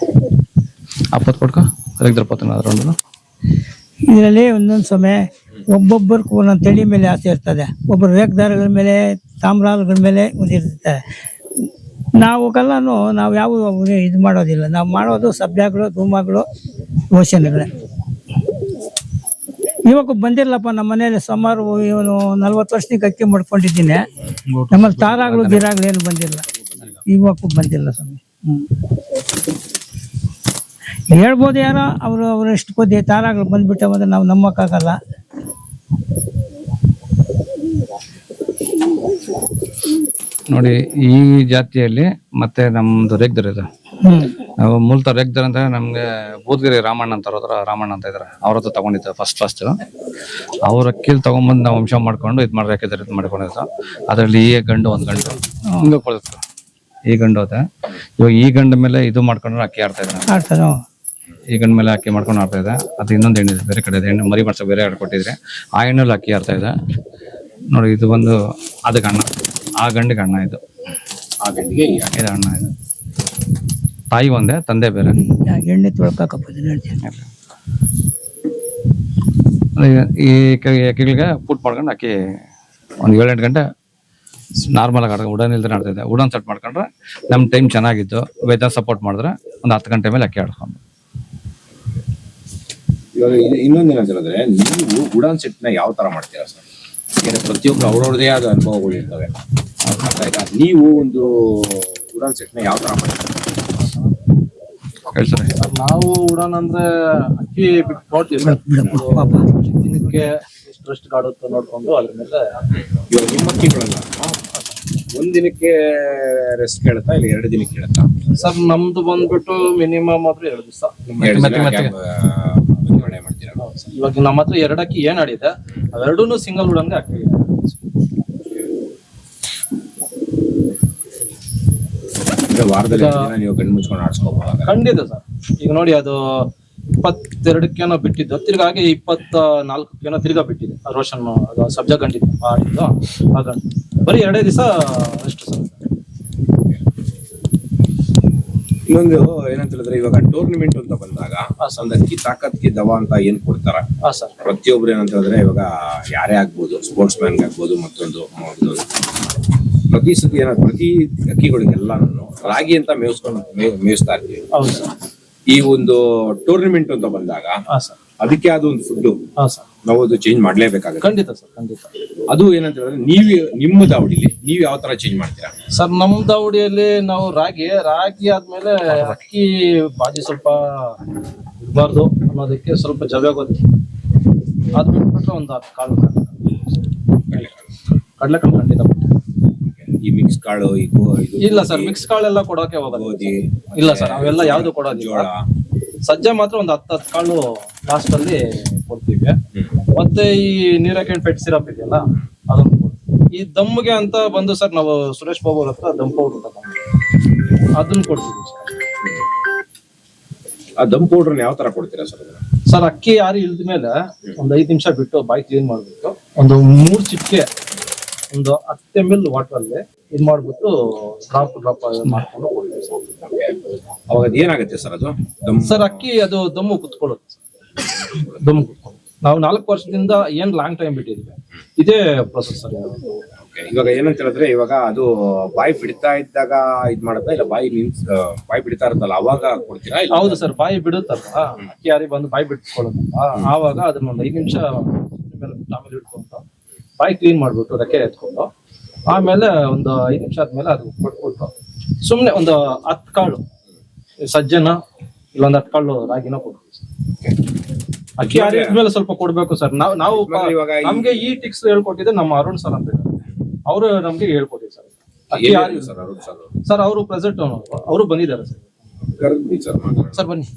Speaker 1: ಅಪ್ಪತ್ತು ಕೊಡ್ಕೊ ಅದರೊಂದು
Speaker 4: ಇದರಲ್ಲಿ ಒಂದೊಂದು ಸಮಯ ಒಬ್ಬೊಬ್ಬರು ಒಂದೊಂದು ತಳಿ ಮೇಲೆ ಆಸೆ ಇರ್ತದೆ. ಒಬ್ಬರು ರೇಖದಾರಗಳ ಮೇಲೆ, ತಾಮ್ರಾಲಗಳ ಮೇಲೆ ಒಂದಿರ್ತದೆ. ನಾವು ಯಾವ ಇದು ಮಾಡೋದಿಲ್ಲ. ನಾವು ಮಾಡೋದು ಸಭ್ಯಗಳು, ಧೂಮಗಳು, ಓಷನ್ಗಳೇ. ಇವಾಗ ಬಂದಿರಲಪ್ಪ ನಮ್ಮ ಮನೇಲಿ ಸುಮಾರು ಇವನು 40 ವರ್ಷಕ್ಕೆ ಅಕ್ಕಿ ಮಾಡ್ಕೊಂಡಿದ್ದೀನಿ. ನಮ್ಮಲ್ಲಿ ತಾರಾಗಳು ಗಿರಾಗಳು ಏನು ಬಂದಿಲ್ಲ, ಇವಾಗೂ ಬಂದಿಲ್ಲ ಸ್ವಾಮಿ. ಹೇಳ್ಬೋದು ಯಾರೋ ಅವ್ರು ಎಷ್ಟು ಕೊದ್ದಿ ತಾರಾಗಳು ಬಂದ್ಬಿಟ್ಟವ ಅಂದ್ರೆ ನಾವು ನಂಬಕ್ಕಾಗಲ್ಲ.
Speaker 1: ನೋಡಿ ಈ ಜಾತಿಯಲ್ಲಿ ಮತ್ತೆ ನಮ್ದು ರೇಗ್ದರ್ ಇದೆ. ನಾವು ಮೂಲತಃ ರೇಗ್ದರ್ ಅಂತ ನಮ್ಗೆ ಬೂದ್ಗಿರಿ ರಾಮಣ್ಣ ಅಂತ ರಾಮಣ್ಣ ಅಂತ ಇದಾರೆ, ಅವ್ರ ಹತ್ರ ತಗೊಂಡಿದ್ದೆ ಫಸ್ಟ್. ಅವ್ರ ಅಕ್ಕಿಲ್ ತಗೊಂಡ್ಬಂದು ನಾವು ವಂಶ ಮಾಡ್ಕೊಂಡು ಇದು ಮಾಡಿ ರೇಖೆ ಮಾಡ್ಕೊಂಡಿರ್ತಾವ. ಅದರಲ್ಲಿ ಈ ಗಂಡು ಒಂದು ಗಂಡು ಹಿಂಗೆ ಕೊಡುತ್ತೆ. ಈ ಗಂಡು ಹೋದೆ. ಇವಾಗ ಈ ಗಂಡ ಮೇಲೆ ಇದು ಮಾಡ್ಕೊಂಡ್ರೆ ಅಕ್ಕಿ ಆಡ್ತಾ ಇದ್ದಾರೆ. ಈ ಗಂಡ ಮೇಲೆ ಅಕ್ಕಿ ಮಾಡ್ಕೊಂಡು ಆಡ್ತಾ ಇದೆ. ಅದು ಇನ್ನೊಂದು ಹೆಣ್ಣು ಇದೆ, ಬೇರೆ ಕಡೆ ಹೆಣ್ಣು ಮರಿ ಮಾಡ್ಸೋ ಬೇರೆ ಕೊಟ್ಟಿದ್ರೆ ಆ ಹೆಣ್ಣಲ್ಲಿ ಅಕ್ಕಿ ಆಡ್ತಾ ಇದೆ. ನೋಡಿ ಇದು ಬಂದು ಅದಕ್ಕೆ ಅಣ್ಣ, ಆ ಗಂಡಿಗೆ ಅಣ್ಣ, ಇದು
Speaker 2: ಆ ಗಂಡಿಗೆ
Speaker 1: ಇದು ಅಣ್ಣ. ಇದು ತಾಯಿ ಒಂದೇ, ತಂದೆ ಬೇರೆ.
Speaker 4: ಎಣ್ಣೆ ತೊಳ್ಕಪ್ಪ
Speaker 1: ಈ ಅಕ್ಕಿಗಳಿಗೆ ಪುಟ್ ಮಾಡ್ಕೊಂಡು ಅಕ್ಕಿ ಒಂದು 7-8 ಗಂಟೆ ನಾರ್ಮಲ್ ಆಗಿ ಉಡನ್ ಇಲ್ದ್ರೆ ಆಡ್ತಿದ್ದೆ. ಉಡನ್ ಸೆಟ್ ಮಾಡ್ಕೊಂಡ್ರೆ ನಮ್ಮ ಟೈಮ್ ಚೆನ್ನಾಗಿತ್ತು. ವೆದರ್ ಸಪೋರ್ಟ್ ಮಾಡಿದ್ರೆ ಒಂದು 10 ಗಂಟೆ ಮೇಲೆ ಅಕ್ಕಿ ಆಡ್ಕೊಂಡು.
Speaker 2: ಇವಾಗ ಇನ್ನೊಂದೇನಂತ ಹೇಳಿದ್ರೆ, ನೀವು ಉಡಾನ್ ಸೆಟ್ ನ ಯಾವ ತರ ಮಾಡ್ತೀರಾ ಸರ್? ಪ್ರತಿಯೊಬ್ರು ಅವ್ರವ್ರದೇ ಆದ ಅನುಭವಗಳು ಇರ್ತವೆ. ನೀವು ಒಂದು ಉಡಾನ್ ಸೆಟ್ ನ ಯಾವ ತರ ಮಾಡ್ತೀರಾ?
Speaker 1: ಹೇಳ್ತಾರೆ.
Speaker 3: ನಾವು ಉಡಾನ್ ಅಂದ್ರೆ ಅಕ್ಕಿ ಬಿಟ್ಟು ನೋಡ್ತೀವಿ ದಿನಕ್ಕೆ ಎಷ್ಟು ಕಾಡುತ್ತೆ ನೋಡ್ಕೊಂಡು ಅದ್ರ ಮೇಲೆ.
Speaker 2: ಇವಾಗ ನಿಮ್ಮ ಅಕ್ಕಿಗಳಲ್ಲ ಒಂದಿನಕ್ಕೆ ರೆಸ್ಟ್ ಕೇಳುತ್ತಾ ಇಲ್ಲ 2 ದಿನಕ್ಕೆ ಕೇಳುತ್ತಾ
Speaker 3: ಸರ್? ನಮ್ದು ಬಂದ್ಬಿಟ್ಟು ಮಿನಿಮಮ್ ಆದ್ರೂ 2 ದಿವಸ
Speaker 2: ಮಾಡ್ತೀರಾ?
Speaker 3: ಇವಾಗ ನಮ್ಮ ಹತ್ರ 2 ಅಕ್ಕಿ ಏನ್ ಆಡಿದೆ ಅವೆರಡೂ ಸಿಂಗಲ್ ಉಡನ್ಗೆ ಅಕ್ಕಿ.
Speaker 2: ವಾರದಲ್ಲಿ ನೀವು ಕಣ್ಣು ಮುಚ್ಕೊಂಡು ಆಡ್ಸ್ಕೋಬಹುದು.
Speaker 3: ಖಂಡಿತ ಸರ್. ಈಗ ನೋಡಿ ಅದು 22ಕ್ಕೇನೋ ಬಿಟ್ಟಿದ್ದು, ತಿರ್ಗಾಗಿ 24ಕ್ಕೇನೋ ತಿರ್ಗಾ ಬಿಟ್ಟಿದೆ. ರೋಷನ್ ಅದು ಸಬ್ಜಾ ಗಂಡಿದ್ದು ಆಡಿದ್ದು ಆ ಗಂಡು ಬರೀ 2 ದಿವಸ ಅಷ್ಟು ಸರ್.
Speaker 2: ಇನ್ನೊಂದು ಏನಂತ ಹೇಳಿದ್ರೆ, ಇವಾಗ ಟೂರ್ನಮೆಂಟ್ ಅಂತ ಬಂದಾಗ ಒಂದು ಅಕ್ಕಿ ತಾಕತ್ಗೆ ದವಾ ಅಂತ ಏನ್ ಕೊಡ್ತಾರ ಪ್ರತಿಯೊಬ್ರು ಏನಂತ ಹೇಳಿದ್ರೆ, ಇವಾಗ ಯಾರೇ ಆಗ್ಬೋದು, ಸ್ಪೋರ್ಟ್ಸ್ ಮ್ಯಾನ್ ಆಗ್ಬೋದು, ಮತ್ತೊಂದು ಪ್ರತಿ ಸತಿ ಪ್ರತಿ ಅಕ್ಕಿಗಳಿಗೆಲ್ಲ ರಾಗಿ ಅಂತ ಮೇಯಿಸ್ತಾ ಇರ್ತೀವಿ. ಈ ಒಂದು ಟೂರ್ನಮೆಂಟ್ ಅಂತ ಬಂದಾಗ ಅದಕ್ಕೆ ಅದು ಒಂದು ಫುಡ್ ನಾವು ಅದು ಚೇಂಜ್ ಮಾಡ್ಲೇಬೇಕಾಗುತ್ತೆ.
Speaker 3: ಖಂಡಿತ ಸರ್, ಖಂಡಿತ.
Speaker 2: ಅದು ಏನಂತ ಹೇಳಿದ್ರೆ, ನಿಮ್ಮ ದಾವಡಿಲಿ ನೀವು ಯಾವ ತರ ಚೇಂಜ್ ಮಾಡ್ತೀರಾ
Speaker 3: ಸರ್? ನಮ್ಮ ದಾವಡಿಯಲ್ಲಿ ನಾವು ರಾಗಿ ಆದ್ಮೇಲೆ ಅಕ್ಕಿ ಬಾಜಿ ಸ್ವಲ್ಪ ಇರಬಾರ್ದು ಅನ್ನೋದಕ್ಕೆ ಸ್ವಲ್ಪ ಜವ್ಯಾಗೋದು. ಅದ್ ಬಿಟ್ಬಿಟ್ರೆ ಒಂದು 10 ಕಾಳು ಕಡಲೆಕಾಳು ಖಂಡಿತ.
Speaker 2: ಈ ಮಿಕ್ಸ್ ಕಾಳು
Speaker 3: ಇಲ್ಲ ಸರ್, ಮಿಕ್ಸ್ ಕಾಳೆಲ್ಲ ಕೊಡೋಕೆ ಹೋಗೋದು ಇಲ್ಲ ಸರ್. ಅವೆಲ್ಲ ಯಾವ್ದು ಕೊಡೋದಿಲ್ಲ. ಸಜ್ಜೆ ಮಾತ್ರ ಒಂದು 10 ಕಾಳು ಲಾಸ್ಟ್ ಅಲ್ಲಿ ಕೊಡ್ತೀವಿ. ಮತ್ತೆ ಈ ನೀರಾಕೆಂಡ್ ಪೆಟ್ ಸಿರಪ್ ಇದೆಯಲ್ಲ ಅದನ್ನು ಕೊಡ್ತೀವಿ. ಈ ದಮ್ಗೆ ಅಂತ ಬಂದು ಸರ್ ನಾವು ಸುರೇಶ್ ಬಾಬು ಹತ್ರ ದಮ್ ಪೌಡರ್ ಅದನ್ನ ಕೊಡ್ತೀವಿ ಸರ್.
Speaker 2: ಆ ದಮ್ ಪೌಡರ್ ಯಾವ ತರ ಕೊಡ್ತೀರಾ ಸರ್?
Speaker 3: ಸರ್ ಅಕ್ಕಿ ಆರಿ ಇಳಿದ್ಮೇಲೆ ಒಂದು 5 ನಿಮಿಷ ಬಿಟ್ಟು ಬಾಯಿ ಕ್ಲೀನ್ ಮಾಡ್ಬಿಟ್ಟು ಒಂದು 3 ಚಿಟಿಕೆ ಒಂದು 10 ml ವಾಟರ್ ಅಲ್ಲಿ ಇದ್ ಮಾಡ್ಬಿಟ್ಟು ಡ್ರಾಪ್ ಮಾಡ್ಕೊಂಡು ಕೊಡ್ತೀವಿ.
Speaker 2: ಅವಾಗ ಏನಾಗುತ್ತೆ ಸರ್ ಅದು?
Speaker 3: ಸರ್ ಅಕ್ಕಿ ಅದು ದಮ್ಮು ಕುತ್ಕೊಳ್ಳುತ್ತೆ. ದಮ್ಮು ಕುತ್ಕೊಳ್ಳುತ್ತೆ. ನಾವು 4 ವರ್ಷದಿಂದ ಏನ್ ಲಾಂಗ್ ಟೈಮ್ ಬಿಟ್ಟಿದ್ವಿ, ಇದೇ ಪ್ರೊಸೆಸ್ ಸರ್.
Speaker 2: ಇವಾಗ ಏನಂತ ಹೇಳಿದ್ರೆ, ಇವಾಗ ಅದು ಬಾಯಿ ಬಿಡ್ತಾ ಇದ್ದಾಗ ಇದ್ ಮಾಡುತ್ತಾ ಇಲ್ಲ ಬಾಯಿ ಬಿಡ್ತಾ ಇರುತ್ತಲ್ಲ ಅವಾಗ ಕೊಡ್ತೀರಾ?
Speaker 3: ಹೌದು ಸರ್, ಬಾಯಿ ಬಿಡುತ್ತಲ್ಲ ಅಕ್ಕಿ ಯಾರಿ ಬಂದು ಬಾಯಿ ಬಿಟ್ಕೊಳ್ಳುತ್ತಲ್ಲ, ಆವಾಗ ಅದನ್ನ ಒಂದು 5 ನಿಮಿಷ ಆಮೇಲೆ ಇಟ್ಕೊಂಡು ಬಾಯಿ ಕ್ಲೀನ್ ಮಾಡ್ಬಿಟ್ಟು ರೆಕ್ಕೆ ಎತ್ಕೊಂಡು ಆಮೇಲೆ ಒಂದು 5 ನಿಮಿಷ ಆದ್ಮೇಲೆ ಅದು ಕೊಟ್ಬಿಟ್ಟು ಸುಮ್ನೆ ಒಂದು 10 ಕಾಳು ಸಜ್ಜೆನ ಇಲ್ಲೊಂದು 10 ಕಾಳು ರಾಗಿನ ಕೊಡ್ತೀವಿ. ಅಕ್ಕಿ ಆರಿದ್ಮೇಲೆ ಸ್ವಲ್ಪ ಕೊಡ್ಬೇಕು ಸರ್. ನಾವು
Speaker 2: ಇವಾಗ
Speaker 3: ನಮ್ಗೆ ಈ ಟಿಕ್ಸ್ ಹೇಳ್ಕೊಟ್ಟಿದ್ದು ನಮ್ಮ ಅರುಣ್ ಸರ್ ಅಂತ ಅವರು ನಮ್ಗೆ ಹೇಳ್ಕೊಟ್ಟಿದ್ರು ಸರ್. ಅಕ್ಕಿ ಆರಿ ಸರ್ ಅವರು ಪ್ರೆಸೆಂಟ್ ಅವರು ಬಂದಿದ್ದಾರೆ ಸರ್ ಬನ್ನಿ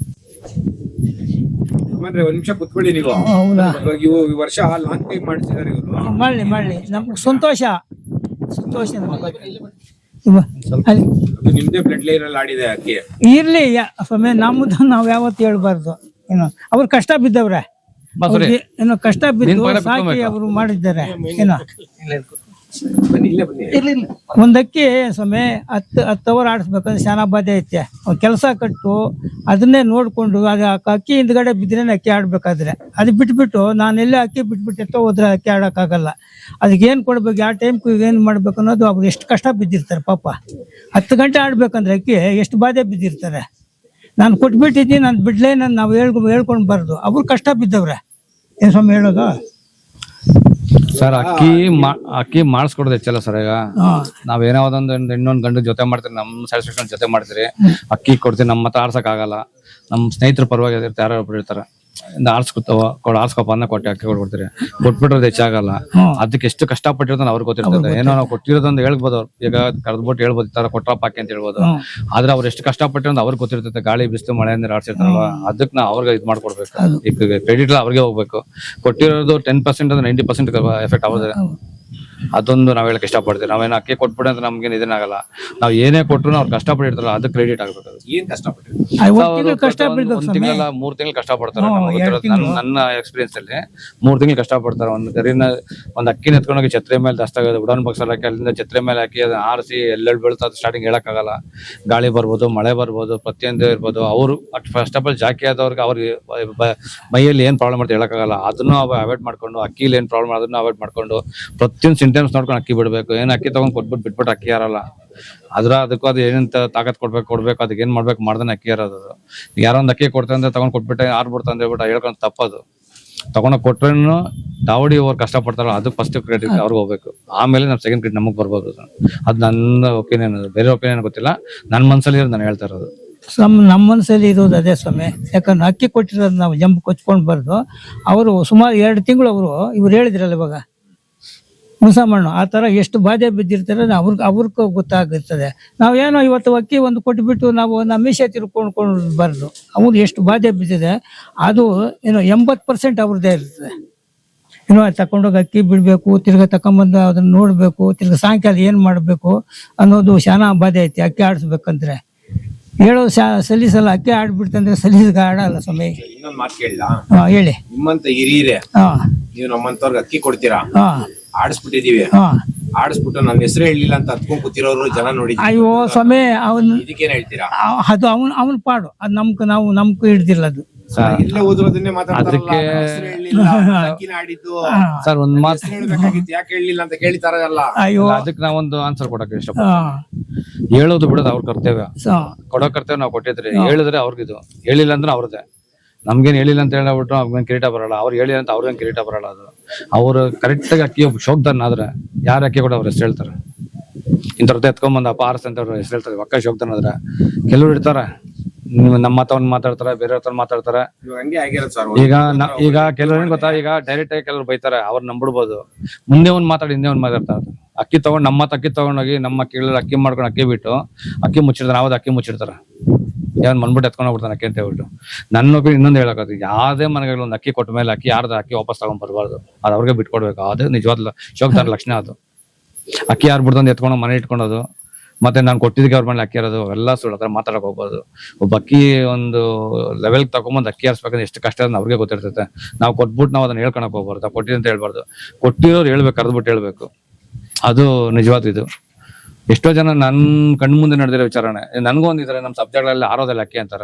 Speaker 2: ಒಂದ್ ನಿಮಿಷ ಕುತ್ಕೊಳ್ಳಿ ನೀವು.
Speaker 4: ಹೌದಾ,
Speaker 2: ಈ ವರ್ಷ ಲಾಂಗ್ ಟೈಮ್ ಮಾಡ್ತಿದ್ದಾರೆ ಇವರು.
Speaker 4: ಮಾಡ್ಲಿ ನಮ್ಗೆ ಸಂತೋಷ
Speaker 2: ನಿಮ್ದೇ ಬ್ಲಡ್ ಲೈನ್ ಅಲ್ಲಿ ಆಡಿದೆ ಅಕ್ಕಿ.
Speaker 4: ಇರ್ಲಿ ಸ್ವಾಮಿ, ನಮ್ಮದು ನಾವ್ ಯಾವತ್ತು ಹೇಳ್ಬಾರ್ದು. ಏನು ಅವ್ರು ಕಷ್ಟ ಬಿದ್ದವ್ರೆ, ಏನು ಕಷ್ಟ ಬಿದ್ದು ಸಾಕಿ ಅವರು ಮಾಡಿದ್ದಾರೆ. ಏನೋ ಒಂದಕ್ಕಿ ಸ್ವಾಮಿ 10 ಅವರ್ ಆಡಿಸ್ಬೇಕಂದ್ರೆ ಶಾನಾ ಬಾಧೆ ಐತೆ. ಕೆಲಸ ಕಟ್ಟು ಅದನ್ನೇ ನೋಡ್ಕೊಂಡು ಅಕ್ಕಿ ಹಿಂದ್ಗಡೆ ಬಿದ್ರೆ ಅಕ್ಕಿ ಆಡ್ಬೇಕಾದ್ರೆ ಅದು ಬಿಟ್ಬಿಟ್ಟು ನಾನೆಲ್ಲ ಅಕ್ಕಿ ಬಿಟ್ಬಿಟ್ಟು ಎತ್ತೋ ಹೋದ್ರೆ ಅಕ್ಕಿ ಆಡೋಕ್ಕಾಗಲ್ಲ. ಅದಕ್ಕೆ ಏನ್ ಕೊಡ್ಬೇಕು, ಯಾವ ಟೈಮ್ ಏನ್ ಮಾಡ್ಬೇಕು ಅನ್ನೋದು ಅವ್ರು ಎಷ್ಟು ಕಷ್ಟ ಬಿದ್ದಿರ್ತಾರೆ ಪಾಪ. 10 ಗಂಟೆ ಆಡ್ಬೇಕಂದ್ರೆ ಅಕ್ಕಿ ಎಷ್ಟು ಬಾಧೆ ಬಿದ್ದಿರ್ತಾರೆ. ನಾನು ಕೊಟ್ಬಿಟ್ಟಿದ್ದೀನಿ, ನಾನು ಬಿಡ್ಲೇ ನಾವು ಹೇಳ್ಕೊಂಡು ಬಾರ್ದು. ಅವ್ರು ಕಷ್ಟ ಬಿದ್ದವ್ರೆ. ಏನ್ ಸ್ವಾಮಿ ಹೇಳೋದು
Speaker 1: ಸರ್? ಅಕ್ಕಿ ಮಾಡಿಸ್ಕೊಡೋದು ಹೆಚ್ಚಲ್ಲ ಸರ್. ಈಗ ನಾವೇನೋ ಒಂದೊಂದು ಇನ್ನೊಂದು ಗಂಡು ಜೊತೆ ಮಾಡ್ತೀರಿ, ನಮ್ಮ ಸ್ಯಾಟಿಸ್ಫ್ಯಾಕ್ಷನ್ ಜೊತೆ ಮಾಡ್ತೀರಿ, ಅಕ್ಕಿ ಕೊಡ್ತೀವಿ. ನಮ್ಮ ಹತ್ರ ಆಡ್ಸಕ್ ಆಗಲ್ಲ, ನಮ್ಮ ಸ್ನೇಹಿತರು ಪರವಾಗಿ ಯಾರೋ ಒಬ್ರು ಇರ್ತಾರೆ, ಆರ್ಸ್ಕೊಪ್ಪ ಅನ್ನ ಕೊಟ್ಟು ಅಕ್ಕಿ ಕೊಡ್ಬಿಡ್ತೀರಿ, ಕೊಟ್ಬಿಟ್ರೆ ಹೆಚ್ಚಾಗಲ್ಲ. ಅದಕ್ಕೆ ಎಷ್ಟು ಕಷ್ಟಪಟ್ಟಿರ್ತಾನೆ ಅವ್ರಿಗೆ ಗೊತ್ತಿರ್ತದೆ. ಏನೋ ನಾವು ಕೊಟ್ಟಿರೋದೊಂದು ಹೇಳ್ಬೋದು, ಅವ್ರು ಈಗ ಕರೆದ್ಬಿಟ್ಟು ಹೇಳ್ಬೋದು, ಈ ತರ ಕೊಟ್ರಪ್ಪ ಅಕ್ಕಿ ಅಂತ ಹೇಳ್ಬೋದು. ಆದ್ರೆ ಅವ್ರು ಎಷ್ಟು ಕಷ್ಟಪಟ್ಟಿರೋದು ಅವ್ರಿಗೆ ಗೊತ್ತಿರ್ತದೆ. ಗಾಳಿ ಬಿಸಿಲು ಮಳೆ ಅಂದ್ರೆ ಆಡ್ಸಿರ್ತಾರಲ್ವ, ಅದಕ್ಕೆ ನಾವು ಅವ್ರಿಗೆ ಇದು ಮಾಡ್ಕೊಡ್ಬೇಕು. ಈಗ ಕ್ರೆಡಿಟ್ ಅವ್ರಿಗೆ ಹೋಗ್ಬೇಕು. ಕೊಟ್ಟಿರೋದು 10% ಅಂದ್ರೆ 90% ಎಫೆಕ್ಟ್ ಆಗೋದು. ಅದೊಂದು ನಾವ್ ಹೇಳಕ್ ಇಷ್ಟಪಡ್ತೀವಿ. ನಾವೇನೋ ಅಕ್ಕಿ ಕೊಟ್ಬಿಡಿ ಅಂತ ನಮ್ಗೆ ಇದನ್ನಾಗಲ್ಲ. ನಾವ್ ಏನೇ ಕೊಟ್ರು ಅವ್ರು ಕಷ್ಟಪಟ್ಟಿರ್ತಾರಲ್ಲ, ಅದಕ್ಕೆ ಕ್ರೆಡಿಟ್ ಆಗ್ಬೇಕು.
Speaker 2: ಏನ್ ಕಷ್ಟಪಟ್ಟಿದ್ರು?
Speaker 1: 1 ತಿಂಗಳ 3 ತಿಂಗಳು ಕಷ್ಟಪಡ್ತಾರೆ. ನನ್ನ ಎಕ್ಸ್ಪೀರಿಯನ್ಸ್ ಅಲ್ಲಿ 3 ತಿಂಗಳು ಕಷ್ಟಪಡ್ತಾರೆ. ಒಂದು ಗರಿನ ಒಂದ್ ಅಕ್ಕಿನ ಎತ್ಕೊಂಡೋಗಿ ಛತ್ರೆ ಮೇಲೆ ದಸ್ತಾಗೋದು, ಉಡಾನ್ ಬಾಕ್ಸ್ ಹಾಕಿ ಅಲ್ಲಿಂದ ಛತ್ರೆ ಮೇಲೆ ಹಾಕಿ ಅದನ್ನ ಆರಿಸಿ ಎಲ್ಲೆಲ್ಲಿ ಬೀಳ್ತಾ ಸ್ಟಾರ್ಟಿಂಗ್ ಹೇಳಕ್ಕಾಗಲ್ಲ. ಗಾಳಿ ಬರ್ಬೋದು, ಮಳೆ ಬರ್ಬೋದು, ಪ್ರತಿಯೊಂದು ಇರ್ಬೋದು. ಅವರು ಫಸ್ಟ್ ಆಫ್ ಆಲ್ ಜಾಕಿ ಆದವ್ರಿಗೆ ಅವ್ರಿಗೆ ಮೈಯಲ್ಲಿ ಏನ್ ಪ್ರಾಬ್ಲಮ್ ಅಂತ ಹೇಳಕ್ಕಾಗಲ್ಲ. ಅದನ್ನು ಅವಾಯ್ಡ್ ಮಾಡ್ಕೊಂಡು, ಅಕ್ಕಿಲಿ ಏನ್ ಪ್ರಾಬ್ಲಮ್ ಅದನ್ನ ಅವಾಯ್ಡ್ ಮಾಡ್ಕೊಂಡು ಪ್ರತಿಯೊಂದು ಸಿಂಟಮ್ಸ್ ನೋಡ್ಕೊಂಡು ಅಕ್ಕಿ ಬಿಡ್ಬೇಕು. ಏನ್ ಅಕ್ಕಿ ತಗೊಂಡ್ ಬಿಟ್ಬಿಟ್ಟು ಅಕ್ಕಿ ಯಾರಲ್ಲ. ಅದಕ್ಕೂ ಅದು ಏನಂತ ತಾಕತ್ ಕೊಡ್ಬೇಕು, ಅದಕ್ಕೆ ಏನ್ ಮಾಡ್ಬೇಕು ಮಾಡ್ದಾನೆ ಅಕ್ಕಿ ಯಾರದು. ಯಾರೋ ಒಂದ್ ಅಕ್ಕಿ ಕೊಡ್ತಾ ಅಂದ್ರೆ ತಗೊಂಡ್ ಕೊಟ್ಬಿಟ್ಟೆ ಆರ್ಬಿಡ್ತಾ ಅಂತ ಹೇಳ್ಬಿಟ್ಟು ಹೇಳ್ಕೊಂಡು ತಪ್ಪದು. ತಗೊಂಡ ಕೊಟ್ರೇನು ದಾವಡಿ ಅವ್ರು ಕಷ್ಟಪಡ್ತಾರಲ್ಲ, ಅದು ಫಸ್ಟ್ ಕ್ರೆಡಿಟ್ ಅವ್ರಿಗೆ ಹೋಗ್ಬೇಕು. ಆಮೇಲೆ ನಮ್ ಸೆಕೆಂಡ್ ಕ್ರೆಡಿಟ್ ನಮಗ್ ಬರ್ಬೋದು. ಅದು ನನ್ನ ಒಪಿನಿಯನ್, ಬೇರೆ ಒಪಿನಿಯನ್ ಗೊತ್ತಿಲ್ಲ. ನನ್ನ ಮನ್ಸಲ್ಲಿ ನಾನು ಹೇಳ್ತಾ ಇರೋದು.
Speaker 4: ನಮ್ಮ ಮನಸ್ಸಲ್ಲಿ ಇರೋದು ಅದೇ ಸ್ವಾಮಿ. ಯಾಕಂದ್ರೆ ಅಕ್ಕಿ ಕೊಟ್ಟಿರೋದು ನಾವು ಜಂಬ್ ಕೊಚ್ಕೊಂಡ್ ಬರ್ದು. ಅವರು ಸುಮಾರು 2 ತಿಂಗಳು ಇವ್ರು ಹೇಳಿದ್ರಲ್ಲ ಇವಾಗ ಮುಸಮಣ್ಣು, ಆ ತರ ಎಷ್ಟು ಬಾಧೆ ಬಿದ್ದಿರ್ತಾರೆ ಅವ್ರಿಗೆ ಗೊತ್ತಾಗಿರ್ತದೆ. ನಾವೇನೋ ಇವತ್ತು ಅಕ್ಕಿ ಒಂದು ಕೊಟ್ಬಿಟ್ಟು ನಾವು ನಮ್ಮಿಷೆ ತಿರ್ಕೊಂಡ್ಬಾರ್ದು. ಅವ್ರು ಎಷ್ಟು ಬಾಧೆ ಬಿದ್ದಿದೆ ಅದು ಏನೋ 80% ಅವ್ರದ್ದೇ ಇರ್ತದೆ. ಏನೋ ತಕೊಂಡೋಗಿ ಅಕ್ಕಿ ಬಿಡ್ಬೇಕು, ತಿರ್ಗಾ ತಕೊಂಬಂದು ಅದನ್ನ ನೋಡ್ಬೇಕು, ತಿರ್ಗಾ ಸಾಯಂಕಾಲ ಏನ್ ಮಾಡ್ಬೇಕು ಅನ್ನೋದು ಶಾನಾ ಬಾಧೆ ಐತಿ. ಅಕ್ಕಿ ಆಡಿಸ್ಬೇಕಂದ್ರೆ ಹೇಳೋದು ಸಲೀಸಲ್ಲ. ಅಕ್ಕಿ ಆಡ್ಬಿಡ್ತಂದ್ರೆ ಸಲೀಸ್ಗೆ ಆಡಲ್ಲ ಸ್ವಾಮಿ.
Speaker 2: ಇನ್ನೊಂದ್ ಮಾತು ಕೇಳಿಲ್ಲ,
Speaker 4: ಹೇಳಿ.
Speaker 2: ನಿಮ್ಮಂತ ಹಿರಿಯರೇ ನೀವು ನಮ್ಮಂತವ್ರಿಗೆ ಅಕ್ಕಿ ಕೊಡ್ತೀರಾ, ಆಡಿಸ್ಬಿಟ್ಟಿದೀವಿ, ಆಡಿಸ್ಬಿಟ್ಟು ನನ್ನ ಹೆಸರು ಹೇಳಿಲ್ಲ ಅಂತ ಹತ್ಕೊಂಡ್ ಕೂತಿರೋರು ಜನ ನೋಡಿ.
Speaker 4: ಅಯ್ಯೋ ಸ್ವಾಮಿ, ಅವನು
Speaker 2: ಇದಕ್ಕೇನ್ ಹೇಳ್ತೀರಾ?
Speaker 4: ಅದು ಅವನ್ ಪಾಡು, ಅದು ನಮ್ಗೂ ಹಿಡ್ದಿಲ್ಲ. ಅದು
Speaker 2: ಇಲ್ಲೇ ಓದಿರೋದನ್ನೇ ಮಾತಾಡ್ತಾರಲ್ಲ,
Speaker 1: ಸರ್ ಒಂದ್ ಮಾತು
Speaker 2: ಯಾಕೆ ಹೇಳಿಲ್ಲ ಅಂತ ಕೇಳ್ತಾರಲ್ಲ.
Speaker 4: ಅಯ್ಯೋ,
Speaker 1: ಅದಕ್ಕೆ ನಾವೊಂದು ಆನ್ಸರ್ ಕೊಡಕ್ಕೆ ಇಷ್ಟಪಡ್ತೀನಿ. ಹೇಳೋದು ಬಿಡೋದು ಅವ್ರ ಕರ್ತವ್ಯ, ಕೊಡೋ ಕರ್ತವ್ಯ ನಾವು ಕೊಟ್ಟಿದ್ರಿ. ಹೇಳಿದ್ರೆ ಅವ್ರಿಗಿದು, ಹೇಳಿಲ್ಲ ಅಂದ್ರೆ ಅವ್ರದ್ದೇ. ನಮ್ಗೇನ್ ಹೇಳಿಲ್ಲ ಅಂತ ಹೇಳ್ಬಿಟ್ಟು ಅವ್ರಿಗೇನ್ ಕಿರೀಟ ಬರಲ್ಲ, ಅವ್ರು ಹೇಳಿಲ್ಲ ಅಂತ ಅವ್ರಿಗೇನ್ ಕಿರೀಟ ಬರಲ್ಲ. ಅದು ಅವ್ರು ಕರೆಕ್ಟ್ ಆಗಿ ಅಕ್ಕಿ ಶೋಕ್ದಾರನಾದ್ರೆ ಯಾರು ಅಕ್ಕಿ ಕೂಡ ಅವ್ರ ಹೆಸರು ಹೇಳ್ತಾರೆ. ಇಂಥವ್ರದ್ದು ಎತ್ಕೊಂಬಂದ ಪಾರ್ಸ್ ಅಂತ ಅವ್ರ ಹೆಸರು ಹೇಳ್ತಾರೆ. ಒಕ್ಕ ಶೋಕ್ದಾರನಾದ್ರೆ ಕೆಲವ್ರು ಇರ್ತಾರ, ನಮ್ಮ ಮತವನ್ನ ಮಾತಾಡ್ತಾರೆ, ಬೇರೆ ಮಾತಾಡ್ತಾರೆ. ಈಗ ಕೆಲವ್ರು ಏನ್ ಗೊತ್ತಾ, ಈಗ ಡೈರೆಕ್ಟ್ ಆಗಿ ಕೆಲವ್ರು ಬೈತಾರೆ, ಅವ್ರು ನಂಬಿಡ್ಬೋದು. ಮುಂದೆ ಒಂದ್ ಮಾತಾಡಿ ಹಿಂದೆ ಒಂದ್ ಮಾತಾಡ್ತಾರೆ. ಅಕ್ಕಿ ತಗೊಂಡ್ ನಮ್ಮ ಅಕ್ಕಿ ತಗೊಂಡೋಗಿ ನಮ್ಮ ಅಕ್ಕಿಗಳಲ್ಲಿ ಅಕ್ಕಿ ಮಾಡ್ಕೊಂಡು ಅಕ್ಕಿ ಬಿಟ್ಟು ಅಕ್ಕಿ ಮುಚ್ಚಿರ್ತಾರೆ. ನಾವದು ಅಕ್ಕಿ ಮುಚ್ಚಿರ್ತಾರೆ, ಯಾವ್ದು ಮನ್ಬಿಟ್ಟು ಎತ್ಕೊಂಡು ಹೋಗ್ಬಿಡ್ತಾನೆ ಅಕ್ಕಿ ಅಂತ ಹೇಳ್ಬಿಟ್ಟು. ನನ್ನ ಒಬ್ಬ ಇನ್ನೊಂದು ಹೇಳಕತ್ತಿ, ಯಾವ್ದೇ ಮನೆಗಳಲ್ಲಿ ಒಂದು ಅಕ್ಕಿ ಕೊಟ್ಟ ಮೇಲೆ ಅಕ್ಕಿ ಯಾರ್ದು ಅಕ್ಕಿ ವಾಪಸ್ ತಗೊಂಡ್ ಬರ್ಬಾರ್ದು. ಅದು ಅವ್ರಿಗೆ ಬಿಟ್ಕೊಡ್ಬೇಕು. ಅದು ನಿಜವಾದ ಶೋಕ್ದಾರ ಲಕ್ಷಣ. ಅದು ಅಕ್ಕಿ ಯಾರು ಬಿಡ್ದಂದು ಎತ್ಕೊಂಡು ಮನೆ ಇಟ್ಕೊಳೋದು, ಮತ್ತೆ ನಾನು ಕೊಟ್ಟಿದ್ದಕ್ಕೆ ಅವ್ರ ಮೇಲೆ ಅಕ್ಕಿ ಇರೋದು ಎಲ್ಲ ಸುಳ್ಳು. ಹತ್ರ ಮಾತಾಡಕ್ ಹೋಗ್ಬಾರ್ದು. ಒಬ್ಬ ಅಕ್ಕಿ ಒಂದು ಲೆವೆಲ್ ತಗೊಂಬಂದು ಅಕ್ಕಿ ಹಾರಿಸ್ಬೇಕಂದ್ರೆ ಎಷ್ಟು ಕಷ್ಟ ಅದನ್ನ ಅವ್ರಿಗೆ ಗೊತ್ತಿರ್ತೈತೆ. ನಾವು ಕೊಟ್ಬಿಟ್ಟು ನಾವು ಅದನ್ನ ಹೇಳ್ಕೊಳಕ್ ಹೋಗ್ಬಾರ್ದು. ಕೊಟ್ಟಿದ್ದು ಅಂತ ಹೇಳ್ಬಾರ್ದು. ಕೊಟ್ಟಿರೋರು ಹೇಳ್ಬೇಕು, ಕರೆದ್ಬಿಟ್ಟು ಹೇಳ್ಬೇಕು. ಅದು ನಿಜವಾದ ಇದು. ಎಷ್ಟೋ ಜನ ನನ್ ಕಣ್ಣು ಮುಂದೆ ನಡೆದಿರೋ ವಿಚಾರಣೆ. ನನ್ಗೂ ಒಂದಿದ್ದಾರೆ, ನಮ್ಮ ಸಬ್ಜೆಕ್ಟ್ಗಳಲ್ಲಿ ಆರೋದಲ್ಲಿ ಅಕ್ಕಿ ಅಂತಾರ.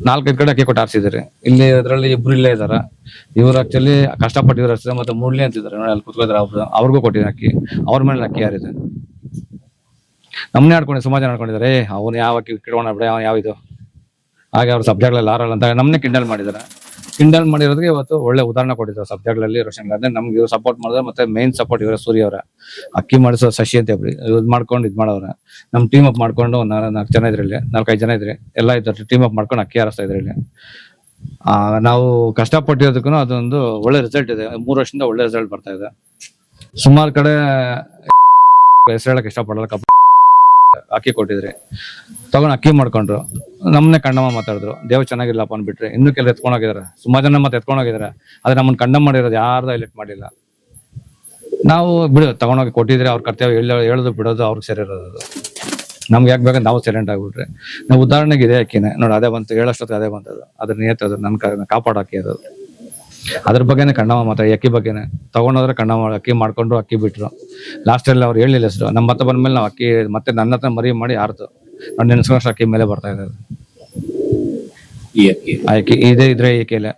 Speaker 1: 4-5 ಕಡೆ ಅಕ್ಕಿ ಕೊಟ್ಟು ಆರಿಸಿದ್ರಿ. ಇಲ್ಲಿ ಅದ್ರಲ್ಲಿ ಇಬ್ರು ಇಲ್ಲೇ ಇದಾರ. ಇವ್ರು ಆಕ್ಚುಲಿ ಕಷ್ಟಪಟ್ಟಿದ್ರು ಅಷ್ಟೇ. ಮತ್ತೆ ಮೂಡ್ಲಿ ಅಂತಿದ್ದಾರೆ ನೋಡಿ, ಅಲ್ಲಿ ಕೂತ್ಕೋದ್ರ ಅವ್ರಿಗೂ ಕೊಟ್ಟಿದ್ದೀನಿ ಅಕ್ಕಿ. ಅವ್ರ ಮೇಲೆ ಅಕ್ಕಿ ಯಾರಿದೆ ನಮ್ನೇ ಆಡ್ಕೊಂಡು ಸುಮಾರು ಜನ ಆಡ್ಕೊಂಡಿದ್ದಾರೆ. ಅವ್ನು ಯಾವ ಅಕ್ಕಿ ಕಿಡ್ಕೊಂಡ ಬಿಡ, ಯಾವ ಇದು ಹಾಗೆ ಅವ್ರ ಸಬ್ಜೆಕ್ಟ್ಗಳಲ್ಲಿ ಆರಲ್ಲ ಅಂತ ನಮ್ನೇ ಕಿಂಡಲ್ ಮಾಡಿದಾರೆ. ಕಿಂಡಲ್ ಮಾಡಿರೋದಕ್ಕೆ ಇವತ್ತು ಒಳ್ಳೆ ಉದಾಹರಣೆ ಕೊಟ್ಟಿದ್ದಾರೆ ಸಬ್ಜೆಕ್ಟ್ಗಳಲ್ಲಿ. ರೋಷನ್ ಗಾರ್ಡನ್ ನಮ್ಗೆ ಇವ್ರು ಸಪೋರ್ಟ್ ಮಾಡಿದ್ರೆ, ಮತ್ತೆ ಮೇನ್ ಸಪೋರ್ಟ್ ಇವರ ಸೂರ್ಯ ಅವರ ಅಕ್ಕಿ ಮಾಡಿಸೋ ಶಶಿ ಅಂತ ಹೇಳಿ ಇದ್ ಮಾಡ್ಕೊಂಡು ಇದ್ ಮಾಡವ್ರೆ. ನಮ್ ಟೀಮ್ ಅಪ್ ಮಾಡ್ಕೊಂಡು 4 ಜನ ಇದ್ರಲ್ಲಿ, 4-5 ಜನ ಇದ್ರಿ, ಎಲ್ಲ ಇದ್ದಾರೆ. ಟೀಮ್ ಅಪ್ ಮಾಡ್ಕೊಂಡು ಅಕ್ಕಿ ಹಾರಿಸ್ತಾ ಇದ್ರಿ. ನಾವು ಕಷ್ಟಪಟ್ಟಿರೋದಕ್ಕೂ ಅದೊಂದು ಒಳ್ಳೆ ರಿಸಲ್ಟ್ ಇದೆ. 3 ವರ್ಷದಿಂದ ಒಳ್ಳೆ ರಿಸಲ್ಟ್ ಬರ್ತಾ ಇದೆ. ಸುಮಾರು ಕಡೆ ಹೆಸರು ಹೇಳಕ್ ಇಷ್ಟಪಡಲ್ಲ, ಅಕ್ಕಿ ಕೊಟ್ಟಿದ್ರಿ, ತಗೊಂಡ್ ಅಕ್ಕಿ ಮಾಡ್ಕೊಂಡ್ರು, ನಮ್ಮನ್ನೇ ಕಂಡಮ್ಮ ಮಾತಾಡಿದ್ರು, ದೇವ್ ಚೆನ್ನಾಗಿರ್ಲಪ್ಪ ಅಂದ್ಬಿಟ್ರಿ. ಇನ್ನೂ ಕೆಲವು ಎತ್ಕೊಂಡೋಗಿದಾರೆ, ಸುಮಾರು ಜನ ಮತ್ತೆ ಎತ್ಕೊಂಡೋಗಿದಾರೆ. ಆದ್ರೆ ನಮ್ಮನ್ನ ಕಂಡಮ್ ಮಾಡಿರೋದು ಯಾರ್ದು ಹೈಲೈಟ್ ಮಾಡಿಲ್ಲ. ನಾವು ಬಿಡು ತಗೊಂಡೋಗಿ ಕೊಟ್ಟಿದ್ರೆ ಅವ್ರ ಕರ್ತವ್ಯ ಹೇಳೋದು ಬಿಡೋದು ಅವ್ರಿಗೆ ಸರಿ ಇರೋದು. ನಮ್ಗೆ ಯಾಕೆ ಬೇಕಂತ ನಾವು ಸೈಲೆಂಟ್ ಆಗ್ಬಿಟ್ರಿ. ನಾವು ಉದಾಹರಣೆಗೆ ಇದೆ ಅಕ್ಕಿನೇ ನೋಡಿ, ಅದೇ ಬಂತು, ಹೇಳೋಷ್ಟೊತ್ತಿಗೆ ಅದೇ ಬಂತದು. ಅದ್ರ ನಿಯತ್ತದು ನನ್ನ ಕಾಪಾಡೋ ಅಕ್ಕಿ ಅದು. ಅದ್ರ ಬಗ್ಗೆನೇ ಕಣ್ಣಮ್ಮ ಮಾತ್ರ, ಅಕ್ಕಿ ಬಗ್ಗೆನೆ ತಗೊಂಡೋದ್ರೆ ಕಣ್ಣಮ್ಮ ಅಕ್ಕಿ ಮಾಡ್ಕೊಂಡ್ರು, ಅಕ್ಕಿ ಬಿಟ್ರು. ಲಾಸ್ಟ್ ಅಲ್ಲಿ ಅವ್ರು ಹೇಳಿಲ್ಲ ಹೆಸರು. ನಮ್ಮ ಹತ್ರ ಬಂದ್ಮೇಲೆ ನಾವು ಅಕ್ಕಿ ಮತ್ತೆ ನನ್ನ ಹತ್ರ ಮರಿ ಮಾಡಿ ಆರ್ತು ನಾನು ನೆನ್ಸ್ಕೊಂಡಷ್ಟು ಅಕ್ಕಿ ಮೇಲೆ ಬರ್ತಾ ಇದೆ ಅಕ್ಕಿ. ಇದ್ರೆ ಈ ಕೇಲೆ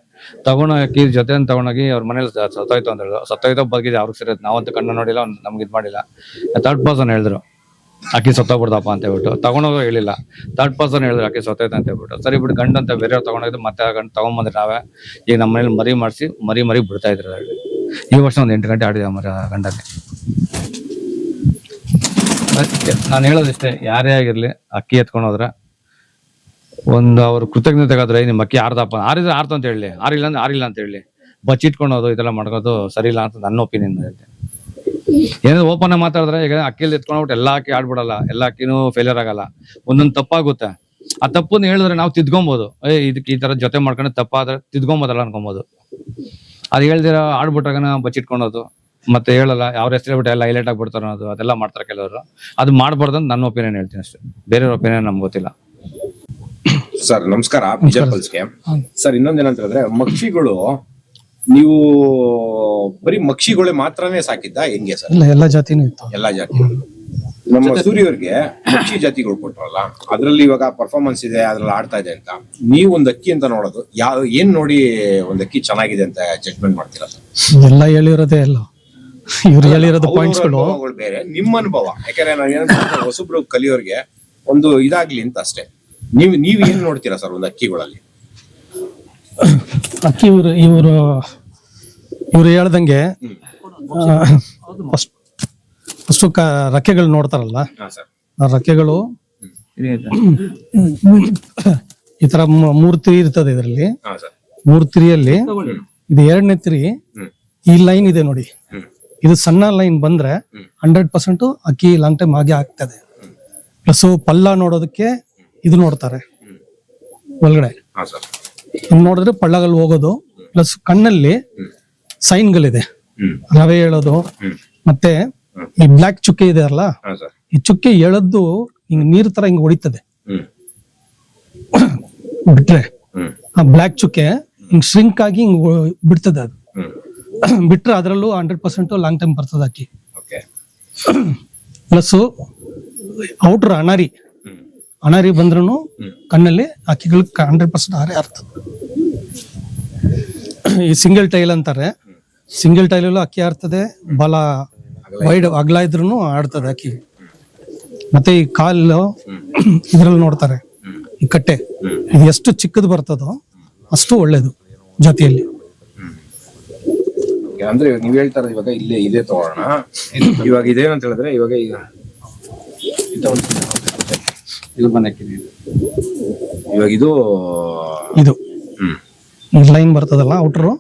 Speaker 1: ತಗೊಂಡು ಅಕ್ಕಿ ಜೊತೆ ತಗೊಂಡೋಗಿ ಅವ್ರ ಮನೇಲಿ ಸತ್ತೋಯ್ತು ಅಂತ ಹೇಳಿದ್ರು. ಸತ್ತೋಯ್ತೋ ಬಗ್ಗಿದೆ ಅವ್ರಿಗೆ ಸರಿ, ನಾವಂತೂ ಕಣ್ಣು ನೋಡಿಲ್ಲ, ನಮ್ಗೆ ಇದು ಮಾಡಿಲ್ಲ. 3rd ಪರ್ಸನ್ ಹೇಳಿದ್ರು ಅಕ್ಕಿ ಸತ್ತೋಗ್ಬಿಡ್ದಪ್ಪ ಅಂತ ಹೇಳ್ಬಿಟ್ಟು. ತಗೊಂಡೋಗೋ ಹೇಳಿಲ್ಲ, 3rd ಪರ್ಸನ್ ಹೇಳಿದ್ರು ಅಕ್ಕಿ ಸತ್ತೋಯ್ತು ಅಂತ ಹೇಳ್ಬಿಟ್ಟು. ಸರಿ ಬಿಟ್ಟು ಗಂಡು ಅಂತ ಬೇರೆಯವ್ರು ತಗೊಂಡೋಗಿದ್ದು ಮತ್ತೆ ಆ ಗಂಡು ತಗೊಂಬಂದ್ರೆ ನಾವೇ ಈಗ ನಮ್ಮ ಮನೇಲಿ ಮರಿ ಮಾಡಿಸಿ ಮರಿ ಬಿಡ್ತಾ ಇದ್ರು. ಈ ವರ್ಷ ಒಂದು 8 ಗಂಟೆ ಆಡಿದೆ ಮರಿ ಗಂಡಲ್ಲಿ. ನಾನು ಹೇಳೋದಿಷ್ಟೇ, ಯಾರೇ ಆಗಿರ್ಲಿ ಅಕ್ಕಿ ಎತ್ಕೊಂಡೋದ್ರೆ ಒಂದು ಅವ್ರ ಕೃತಜ್ಞತೆಗಾದ್ರೆ ನಿಮ್ಮ ಅಕ್ಕಿ ಆರ್ದಪ್ಪ, ಆರಿದ್ರೆ ಆರ್ತು ಅಂತ ಹೇಳಿ, ಆರಿಲ್ಲ ಅಂದ್ರೆ ಆರಿಲ್ಲ ಅಂತ ಹೇಳಿ. ಬಚ್ಚಿಟ್ಕೊಳೋದು ಇದೆಲ್ಲ ಮಾಡ್ಕೋದು ಸರಿ ಇಲ್ಲ ಅಂತ ನನ್ನ ಒಪಿನಿಯನ್ ಹೇಳ್ತೀನಿ. ಏನಾದ್ರು ಓಪನ್ ಮಾತಾಡಿದ್ರೆ ಈಗ ಅಕ್ಕಿಲಿ ಎತ್ಕೊಂಡ್ಬಿಟ್ಟು ಎಲ್ಲಾ ಅಕ್ಕಿ ಆಡ್ಬಿಡಲ್ಲ, ಎಲ್ಲಾ ಅಕ್ಕಿನೂ ಫೇಲಿಯರ್ ಆಗಲ್ಲ, ಒಂದೊಂದು ತಪ್ಪಾಗುತ್ತೆ. ಆ ತಪ್ಪನ್ನ ಹೇಳಿದ್ರೆ ನಾವು ತಿದ್ಕೊಬೋದು. ಇದಕ್ಕೆ ಈ ತರ ಜೊತೆ ಮಾಡ್ಕೊಂಡು ತಪ್ಪಾದ್ರೆ ತಿದ್ಕೊಬೋದಲ್ಲ ಅನ್ಕೊಬೋದು. ಅದು ಹೇಳ್ದಿರ ಆಡ್ಬಿಟ್ಟಾಗನ ಬಚ್ಚಿಟ್ಕೊಳೋದು, ಮತ್ತೆ ಹೇಳಲ್ಲ, ಅವ್ರ ಹೆಸರು ಬಿಟ್ಟು ಎಲ್ಲ ಹೈಲೈಟ್ ಆಗ್ಬಿಡ್ತಾರ ಅನ್ನೋದು, ಅದೆಲ್ಲ ಮಾಡ್ತಾರೆ ಕೆಲವರು. ಅದು ಮಾಡ್ಬಾರ್ದು ಅಂತ ನನ್ನ ಒಪಿನಿಯನ್ ಹೇಳ್ತೀನಿ ಅಷ್ಟೇ, ಬೇರೆಯವ್ರ ಒಪಿನಿಯನ್ ನಮ್ಗೆ ಗೊತ್ತಿಲ್ಲ.
Speaker 2: ಸರ್ ನಮಸ್ಕಾರ, ವಿಜಯ್ ಪಲ್ಸ್ಗೆ. ಸರ್ ಇನ್ನೊಂದೇನಂತ ಹೇಳಿದ್ರೆ, ಮಕ್ಷಿಗಳು ನೀವು ಬರೀ ಮಕ್ಷಿಗಳೇ ಮಾತ್ರನೇ ಸಾಕಿದ್ದ ಹೆಂಗೆ ಸರ್?
Speaker 5: ಎಲ್ಲ ಜಾತಿನೂ ಇತ್ತು.
Speaker 2: ಎಲ್ಲಾ ಜಾತಿ. ನಮ್ಮ ಸೂರ್ಯವ್ರಿಗೆ ಮಕ್ಷಿ ಜಾತಿಗಳು ಕೊಟ್ರಲ್ಲ, ಅದ್ರಲ್ಲಿ ಇವಾಗ ಪರ್ಫಾರ್ಮೆನ್ಸ್ ಇದೆ, ಅದ್ರಲ್ಲಿ ಆಡ್ತಾ ಇದೆ ಅಂತ ನೀವು ಒಂದ್ ಅಕ್ಕಿ ಅಂತ ನೋಡೋದು ಏನ್ ನೋಡಿ ಒಂದ್ ಅಕ್ಕಿ ಚೆನ್ನಾಗಿದೆ ಅಂತ ಜಡ್ಜ್ಮೆಂಟ್ ಮಾಡ್ತೀರಾ ಸರ್?
Speaker 5: ಎಲ್ಲ ಹೇಳಿರೋದೇ ಅಲ್ಲ, ಇವ್ರು ಹೇಳಿರೋದು ಪಾಯಿಂಟ್ಸ್ ಗಳು
Speaker 2: ಬೇರೆ, ನಿಮ್ಮ ಅನುಭವ. ಯಾಕಂದ್ರೆ ನಾನು ಹೊಸಬ್ರು ಕಲಿಯೋರ್ಗೆ ಒಂದು ಇದಾಗ್ಲಿ ಅಂತ ಅಷ್ಟೇ. ನೀವ್ ಏನ್ ನೋಡ್ತೀರಾ ಸರ್ ಒಂದು ಅಕ್ಕಿಗಳಲ್ಲಿ?
Speaker 5: ಅಕ್ಕಿ ಇವ್ರು ಹೇಳ್ದಂಗೆ ಫಸ್ಟ್ ರೆಕ್ಕೆಗಳು ನೋಡ್ತಾರಲ್ಲ, ಆ ರೆಕ್ಕೆಗಳು ಈ ತರ 3 ತಿರಿ ಇರ್ತದೆ. ಇದರಲ್ಲಿ 3 ತಿರಿಯಲ್ಲಿ ಇದು 2ನೇ ತಿರಿ, ಈ ಲೈನ್ ಇದೆ ನೋಡಿ, ಇದು ಸಣ್ಣ ಲೈನ್ ಬಂದ್ರೆ 100% ಅಕ್ಕಿ ಲಾಂಗ್ ಟೈಮ್ ಆಗಿ ಆಗ್ತದೆ. ಪ್ಲಸ್ ಪಲ್ಲ ನೋಡೋದಕ್ಕೆ ಇದು ನೋಡ್ತಾರೆ ಒಳಗಡೆ, ನೋಡಿದ್ರೆ ಪಳ್ಳಗಳು ಹೋಗೋದು, ಪ್ಲಸ್ ಕಣ್ಣಲ್ಲಿ ಸೈನ್ಗಳಿದೆ, ರವೆ ಹೇಳೋದು, ಮತ್ತೆ ಈ ಬ್ಲಾಕ್ ಚುಕ್ಕೆ ಇದೆ ಅಲ್ಲ, ಈ ಚುಕ್ಕೆ ಎಳದ್ದು ಹಿಂಗ್ ನೀರ್ ತರ ಹಿಂಗ್ ಹೊಡಿತದೆ. ಬಿಟ್ರೆ ಆ ಬ್ಲಾಕ್ ಚುಕ್ಕೆ ಹಿಂಗ್ ಶ್ರಿಂಕ್ ಆಗಿ ಹಿಂಗ್ ಬಿಡ್ತದೆ. ಅದು ಬಿಟ್ರೆ ಅದ್ರಲ್ಲೂ 100% ಲಾಂಗ್ ಟೈಮ್ ಬರ್ತದೆ ಅಕ್ಕಿ. ಪ್ಲಸ್ ಔಟ್ರ್ ಅಣಾರಿ ಬಂದ್ರೂ ಕಣ್ಣಲ್ಲಿ ಅಕ್ಕಿಗಳು 100% ಹಾರೇ ಆರ್ತದೆ. ಈ ಸಿಂಗಲ್ ಟೈಲ್ ಅಂತಾರೆ, ಸಿಂಗಲ್ ಟೈಲಲ್ಲೂ ಅಕ್ಕಿ ಆಡ್ತದೆ, ಬಲ ವೈಡ್ ಅಗಲ ಇದ್ರೂ ಆಡ್ತದೆ ಅಕ್ಕಿ. ಮತ್ತೆ ಈ ಕಾಲು ಇದ್ರಲ್ಲಿ ನೋಡ್ತಾರೆ, ಈ ಕಟ್ಟೆ ಇದು ಎಷ್ಟು ಚಿಕ್ಕದು ಬರ್ತದೋ ಅಷ್ಟು ಒಳ್ಳೇದು ಜಾತಿಯಲ್ಲಿ.
Speaker 2: ಅಂದ್ರೆ ನೀವ್ ಹೇಳ್ತಾರ ಇವಾಗ ಇಲ್ಲೇ ಇದೇ ತಗೋಣ. ಇವಾಗ ಇದೇನಂತ ಹೇಳಿದ್ರೆ, ಇವಾಗ ಇವಾಗ
Speaker 5: ಇದು ಲೈನ್ ಬರ್ತದಲ್ಲ ಔಟ್ರು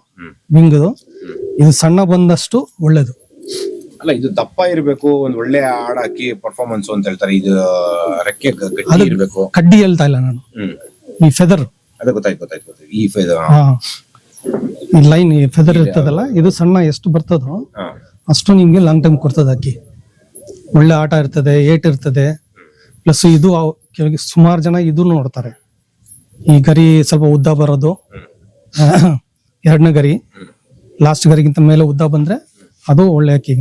Speaker 5: ವಿಂಗ್ದು, ಇದು ಸಣ್ಣ ಬಂದಷ್ಟು ಒಳ್ಳೇದು.
Speaker 2: ಅಲ್ಲ, ಇದು ದಪ್ಪ ಇರ್ಬೇಕು, ಒಂದ್ ಒಳ್ಳೆ ಆಡ ಅಕ್ಕಿ ಪರ್ಫಾರ್ಮೆನ್ಸ್ ಅಂತ ಹೇಳ್ತಾರೆ. ಇದು ರೆಕ್ಕೆ ಗಟ್ಟಿ ಇರ್ಬೇಕು.
Speaker 5: ಕಡ್ಡಿ ಹೇಳ್ತಾ ಇಲ್ಲ ನಾನು, ಈ ಫೆದರ್.
Speaker 2: ಅದೇ ಗೊತ್ತಾಯ್ತು. ಈ ಫೆದರ್,
Speaker 5: ಈ ಲೈನ್ ಈ ಫೆದರ್ ಇರ್ತದಲ್ಲ, ಇದು ಸಣ್ಣ ಎಷ್ಟು ಬರ್ತದೋ ಅಷ್ಟು ನಿಮ್ಗೆ ಲಾಂಗ್ ಟೈಮ್ ಕೊಡ್ತದೆ ಅಕ್ಕಿ. ಒಳ್ಳೆ ಆಟ ಇರ್ತದೆ, ಏಟ್ ಇರ್ತದೆ. ಪ್ಲಸ್ ಇದು ಸುಮಾರು ಜನ ಇದು ನೋಡ್ತಾರೆ, ಈ ಗರಿ ಸ್ವಲ್ಪ ಉದ್ದ ಬರೋದು, 2ನೇ ಗರಿ ಲಾಸ್ಟ್ ಗರಿಗಿಂತ ಮೇಲೆ ಉದ್ದ ಬಂದ್ರೆ ಅದು ಒಳ್ಳೆ ಅಕ್ಕಿ.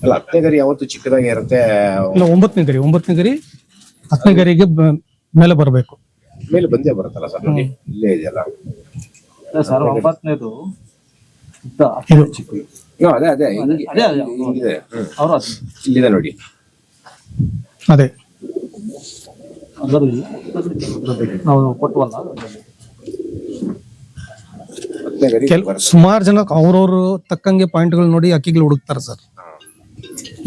Speaker 2: ಅಲ್ಲ, 10ನೇ ಗರಿ ಯಾವತ್ತು ಚಿಕ್ಕದಾಗಿ ಇರುತ್ತೆ.
Speaker 5: ಇಲ್ಲ, 9ನೇ ಗರಿ 10ನೇ ಗರಿಗೆ ಮೇಲೆ ಬರಬೇಕು.
Speaker 2: ಮೇಲೆ ಬಂದೇ ಬರುತ್ತಲ್ಲ ಸರ್, ಇಲ್ಲೇ ಇದೆಯಲ್ಲ
Speaker 3: ಸರ್. 9ನೇದು
Speaker 5: ಇದು
Speaker 2: ಅದೇ ಇಲ್ಲಿದೆ ನೋಡಿ,
Speaker 5: ಅದೇ
Speaker 3: ನಾವು ಕೊಟ್ಟವಲ್ಲ.
Speaker 5: ಸುಮಾರು ಜನ ಅವ್ರವ್ರು ತಕ್ಕಂಗೆ ಪಾಯಿಂಟ್ಗಳು ನೋಡಿ ಅಕ್ಕಿಗಳು ಹುಡುಕ್ತಾರೆ ಸರ್.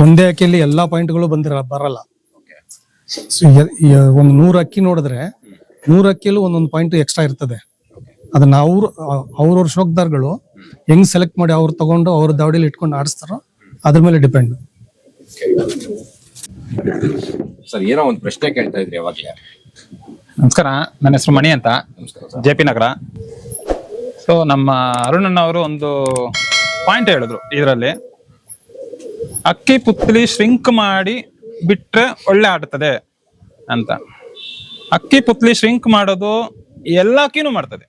Speaker 5: ಒಂದೇ ಅಕ್ಕಿಯಲ್ಲಿ ಎಲ್ಲಾ ಪಾಯಿಂಟ್ಗಳು ಬರಲ್ಲ. ಒಂದು 100 ಅಕ್ಕಿ ನೋಡಿದ್ರೆ 100 ಅಕ್ಕಿಯಲ್ಲೂ ಒಂದೊಂದು ಪಾಯಿಂಟ್ ಎಕ್ಸ್ಟ್ರಾ ಇರ್ತದೆ. ಅದನ್ನ ಅವ್ರವ್ರ ಶೋಕ್ದಾರ್ಗಳು ಹೆಂಗ್ ಸೆಲೆಕ್ಟ್ ಮಾಡಿ ಅವ್ರು ತಗೊಂಡು ಅವ್ರ ದಾವಡಿಲಿ ಇಟ್ಕೊಂಡು ಆಡಿಸ್ತಾರೋ ಅದ್ರ ಮೇಲೆ ಡಿಪೆಂಡ್.
Speaker 2: ಸರ್ ಏನೋ ಒಂದು ಪ್ರಶ್ನೆ ಕೇಳ್ತಾ ಇದ್ರಿ ಅವಾಗ್ಲೇ.
Speaker 6: ನಮಸ್ಕಾರ, ನನ್ನ ಹೆಸರು ಮಣಿ ಅಂತ, JP ನಗರ. ಸೊ ನಮ್ಮ ಅರುಣಣ್ಣ ಅವರು ಒಂದು ಪಾಯಿಂಟ್ ಹೇಳಿದ್ರು ಇದರಲ್ಲಿ, ಅಕ್ಕಿ ಪುತ್ಲಿ ಶ್ರಿಂಕ್ ಮಾಡಿ ಬಿಟ್ರೆ ಒಳ್ಳೆ ಆಡ್ತದೆ ಅಂತ. ಅಕ್ಕಿ ಪುತ್ಲಿ ಶ್ರಿಂಕ್ ಮಾಡೋದು ಎಲ್ಲ ಅಕ್ಕಿನೂ ಮಾಡ್ತದೆ,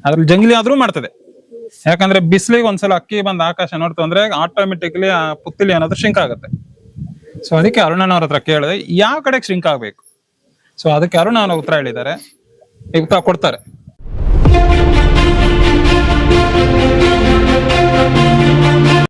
Speaker 6: ಅದ್ರಲ್ಲಿ ಜಂಗ್ಲಿ ಆದ್ರೂ ಮಾಡ್ತದೆ. ಯಾಕಂದ್ರೆ ಬಿಸಿಲಿಗೆ ಒಂದ್ಸಲ ಅಕ್ಕಿ ಬಂದು ಆಕಾಶ ನೋಡ್ತು ಅಂದ್ರೆ ಆಟೋಮೆಟಿಕ್ಲಿ ಆ ಪುತ್ಲಿ ಅನ್ನೋದು ಶ್ರಿಂಕ್ ಆಗುತ್ತೆ. ಸೊ ಅದಕ್ಕೆ ಅರುಣಣ್ಣ ಅವ್ರ ಹತ್ರ ಕೇಳಿದೆ ಯಾವ ಕಡೆಗೆ ಶ್ರಿಂಕ್ ಆಗ್ಬೇಕು. ಸೊ ಅದಕ್ಕೆ ಅರುಣ ಅವರ ಉತ್ತರ ಹೇಳಿದ್ದಾರೆ, ಈಗ ಉತ್ತರ ಕೊಡ್ತಾರೆ.